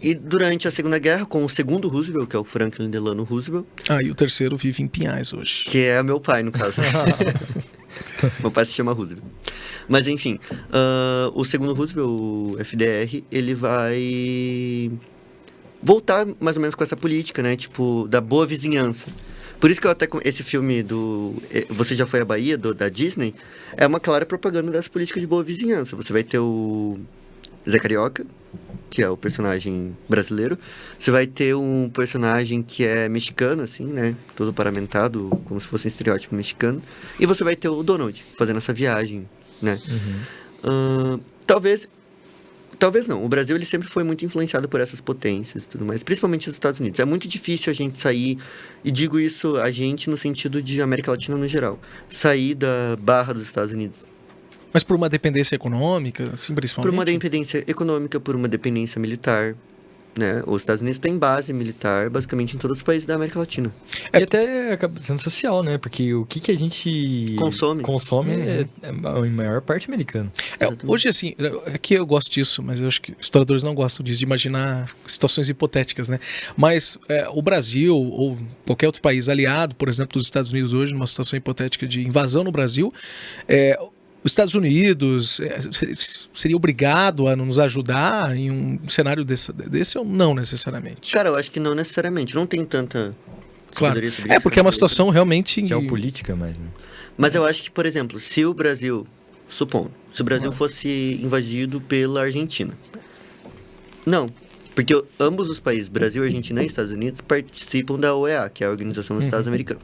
E durante a Segunda Guerra, com o segundo Roosevelt, que é o Franklin Delano Roosevelt... E o terceiro vive em Pinhais hoje. Que é meu pai, no caso. Meu pai se chama Roosevelt. Mas, enfim, o segundo Roosevelt, o FDR, ele vai voltar mais ou menos com essa política, né? Tipo, da boa vizinhança. Por isso que eu até... Esse filme do Você Já Foi à Bahia, da Disney, é uma clara propaganda dessa política de boa vizinhança. Você vai ter o Zé Carioca, que é o personagem brasileiro. Você vai ter um personagem que é mexicano, assim, né? Todo paramentado, como se fosse um estereótipo mexicano. E você vai ter o Donald fazendo essa viagem, né? Talvez não. O Brasil ele sempre foi muito influenciado por essas potências e tudo mais, principalmente os Estados Unidos. É muito difícil a gente sair, e digo isso a gente no sentido de América Latina no geral, sair da barra dos Estados Unidos. Mas por uma dependência econômica, assim, principalmente? Por uma dependência econômica, por uma dependência militar. né? Os Estados Unidos têm base militar basicamente em todos os países da América Latina. E até acaba sendo social, né? Porque o que a gente consome é em maior parte americano. Hoje, assim, aqui eu gosto disso, mas eu acho que historiadores não gostam disso, de imaginar situações hipotéticas, né? Mas o Brasil, ou qualquer outro país aliado, por exemplo, dos Estados Unidos hoje, numa situação hipotética de invasão no Brasil, os Estados Unidos seria obrigado a nos ajudar em um cenário desse ou não necessariamente? Cara, eu acho que não necessariamente. Não tem tanta... Claro. Porque é uma situação realmente... Geopolítica mais, né? Mas eu acho que, por exemplo, se o Brasil... Supondo, se o Brasil fosse invadido pela Argentina. Não, porque ambos os países, Brasil, Argentina e Estados Unidos, participam da OEA, que é a Organização dos Estados Americanos.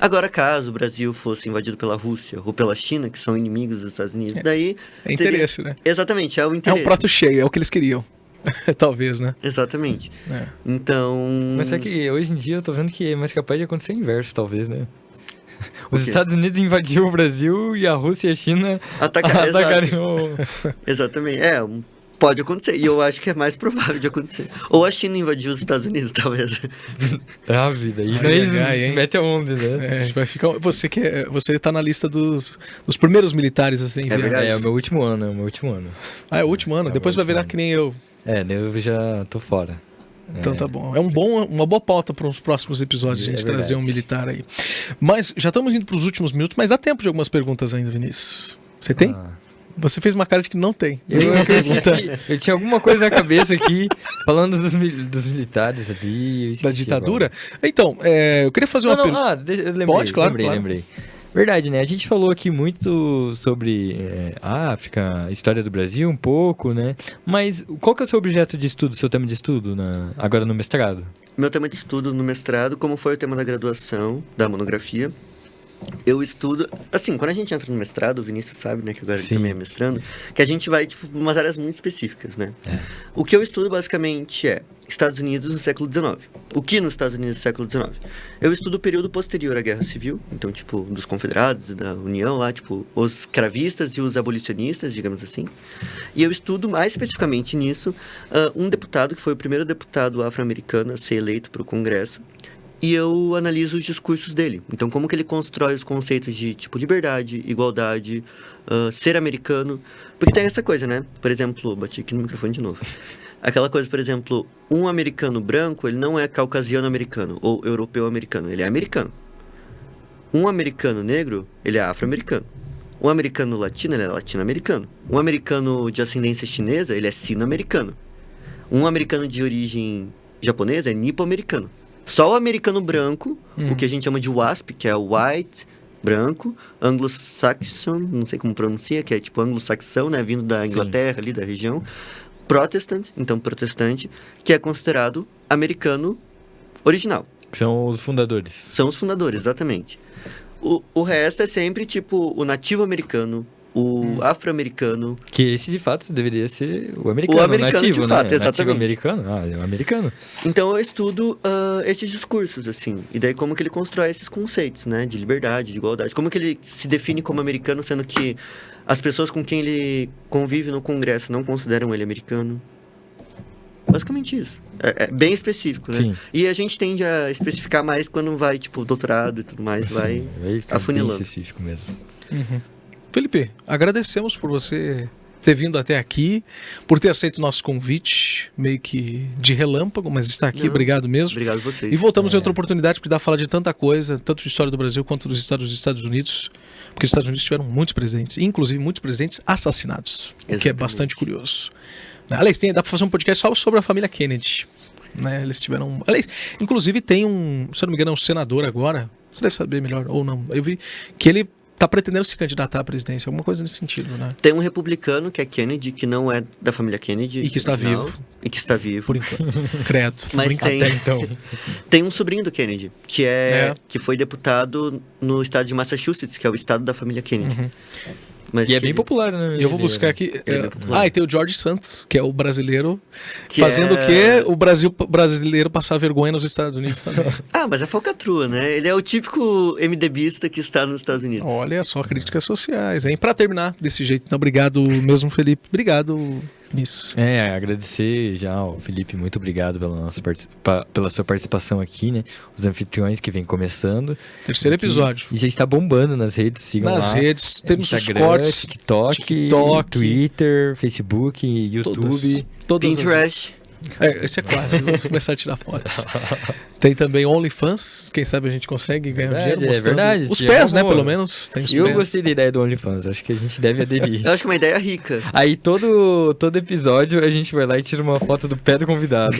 Agora, caso o Brasil fosse invadido pela Rússia ou pela China, que são inimigos dos Estados Unidos, daí... É interesse, né? Exatamente, é o interesse. É um prato cheio, é o que eles queriam. Talvez, né? Exatamente. Então... Mas é que hoje em dia eu tô vendo que é mais capaz de acontecer o inverso, talvez, né? Os Estados Unidos invadiu o Brasil e a Rússia e a China atacariam... Exatamente, pode acontecer, e eu acho que é mais provável de acontecer. Ou a China invadiu os Estados Unidos, talvez. É a vida, e se mete aonde, né? Vai ficar... Você tá na lista dos primeiros militares a serem enviados. Verdade. É o meu último ano, Ah, é o último ano? Depois vai virar que nem eu. Eu já tô fora. Então tá bom. É uma boa pauta para os próximos episódios, a gente trazer um militar aí. Mas já estamos indo para os últimos minutos, mas dá tempo de algumas perguntas ainda, Vinícius. Você tem? Você fez uma cara de que não tem. Eu tinha alguma coisa na cabeça aqui, falando dos militares ali. Da ditadura? Então, eu queria fazer uma pergunta. Lembrei. Pode, claro. Lembrei. Verdade, né? A gente falou aqui muito sobre a África, a história do Brasil um pouco, né? Mas qual que é o seu objeto de estudo, seu tema de estudo agora no mestrado? Meu tema de estudo no mestrado, como foi o tema da graduação, da monografia, eu estudo... Assim, quando a gente entra no mestrado, o Vinícius sabe, né, que agora ele também é mestrando, que a gente vai, tipo, umas áreas muito específicas, né? O que eu estudo, basicamente, é Estados Unidos no século XIX. O que nos Estados Unidos no século XIX? Eu estudo o período posterior à Guerra Civil, então, tipo, dos confederados, da União lá, tipo, os escravistas e os abolicionistas, digamos assim. E eu estudo mais especificamente nisso um deputado, que foi o primeiro deputado afro-americano a ser eleito para o Congresso, e eu analiso os discursos dele. Então, como que ele constrói os conceitos de, tipo, liberdade, igualdade, ser americano. Porque tem essa coisa, né? Por exemplo, bati aqui no microfone de novo. Aquela coisa, por exemplo, um americano branco, ele não é caucasiano-americano ou europeu-americano, ele é americano. Um americano negro, ele é afro-americano. Um americano latino, ele é latino-americano. Um americano de ascendência chinesa, ele é sino-americano. Um americano de origem japonesa é nipo-americano. Só o americano branco, o que a gente chama de WASP, que é o white, branco, anglo-saxon, não sei como pronuncia, que é tipo anglo-saxão, né, vindo da Inglaterra, ali da região. Protestant, então protestante, que é considerado americano original. São os fundadores. São os fundadores, exatamente. O resto é sempre tipo o nativo americano, o afro-americano. Que esse, de fato, deveria ser o americano, o americano nativo, de fato, né? exatamente. Nativo americano? É o americano. Então eu estudo esses discursos, assim, e daí como que ele constrói esses conceitos, né, de liberdade, de igualdade. Como que ele se define como americano, sendo que as pessoas com quem ele convive no Congresso não consideram ele americano. Basicamente isso. É bem específico, né? Sim. E a gente tende a especificar mais quando vai, tipo, doutorado e tudo mais, vai afunilando. Bem específico mesmo. Felipe, agradecemos por você ter vindo até aqui, por ter aceito o nosso convite, meio que de relâmpago, mas está aqui, obrigado mesmo. Obrigado a vocês. E voltamos em outra oportunidade para falar de tanta coisa, tanto de história do Brasil quanto dos Estados Unidos, porque os Estados Unidos tiveram muitos presidentes, inclusive muitos presidentes assassinados, o que é bastante curioso. Aliás, dá para fazer um podcast só sobre a família Kennedy. Né? Eles tiveram... Aliás, inclusive tem se eu não me engano, um senador agora, você deve saber melhor, ou não, eu vi que ele tá pretendendo se candidatar à presidência, alguma coisa nesse sentido, né? Tem um republicano, que é Kennedy, que não é da família Kennedy. E que está vivo. E que está vivo. Por enquanto. Credo. Mas Até então. Tem um sobrinho do Kennedy, que foi deputado no estado de Massachusetts, que é o estado da família Kennedy. Mas e é bem popular, né? E eu vou buscar aqui. E tem o George Santos, que é o brasileiro, que fazendo o quê? O brasileiro passar vergonha nos Estados Unidos também. Mas é falcatrua, né? Ele é o típico MDBista que está nos Estados Unidos. Olha só, críticas sociais, hein? Pra terminar desse jeito, então, obrigado mesmo, Felipe. Obrigado, Isso. Agradecer já ao Felipe, muito obrigado pela sua participação aqui, né? Os anfitriões que vem começando. Terceiro episódio. E já está bombando nas redes, sigam nas lá. redes, temos Instagram, os cortes. TikTok, Twitter, Facebook, YouTube. Todas Pinterest. Esse é quase, vou começar a tirar fotos. Tem também OnlyFans, quem sabe a gente consegue ganhar dinheiro mostrando verdade. os pés, né, pelo menos. Tem os Eu pés. gostei da ideia do OnlyFans, acho que a gente deve aderir. Eu acho que é uma ideia rica. Aí todo episódio a gente vai lá e tira uma foto do pé do convidado.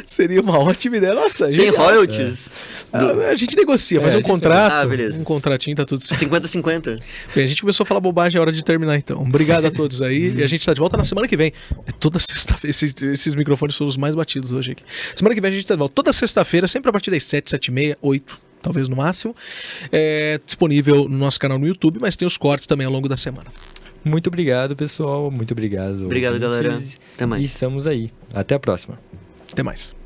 Seria uma ótima ideia. Nossa, Tem genial. royalties. A gente negocia, faz a um gente contrato. Ah, beleza. Um contratinho, tá tudo certo. 50-50. Bem, a gente começou a falar bobagem, é hora de terminar então. Obrigado a todos aí. E a gente tá de volta na semana que vem. É toda sexta-feira. Esses microfones foram os mais batidos hoje aqui. Semana que vem a gente tá de volta toda sexta-feira, sempre a partir das 7, 7h30, 8, talvez no máximo. É disponível no nosso canal no YouTube, mas tem os cortes também ao longo da semana. Muito obrigado, pessoal. Muito obrigado. Obrigado, ouvintes. galera. Até mais. E estamos aí. Até a próxima. Até mais.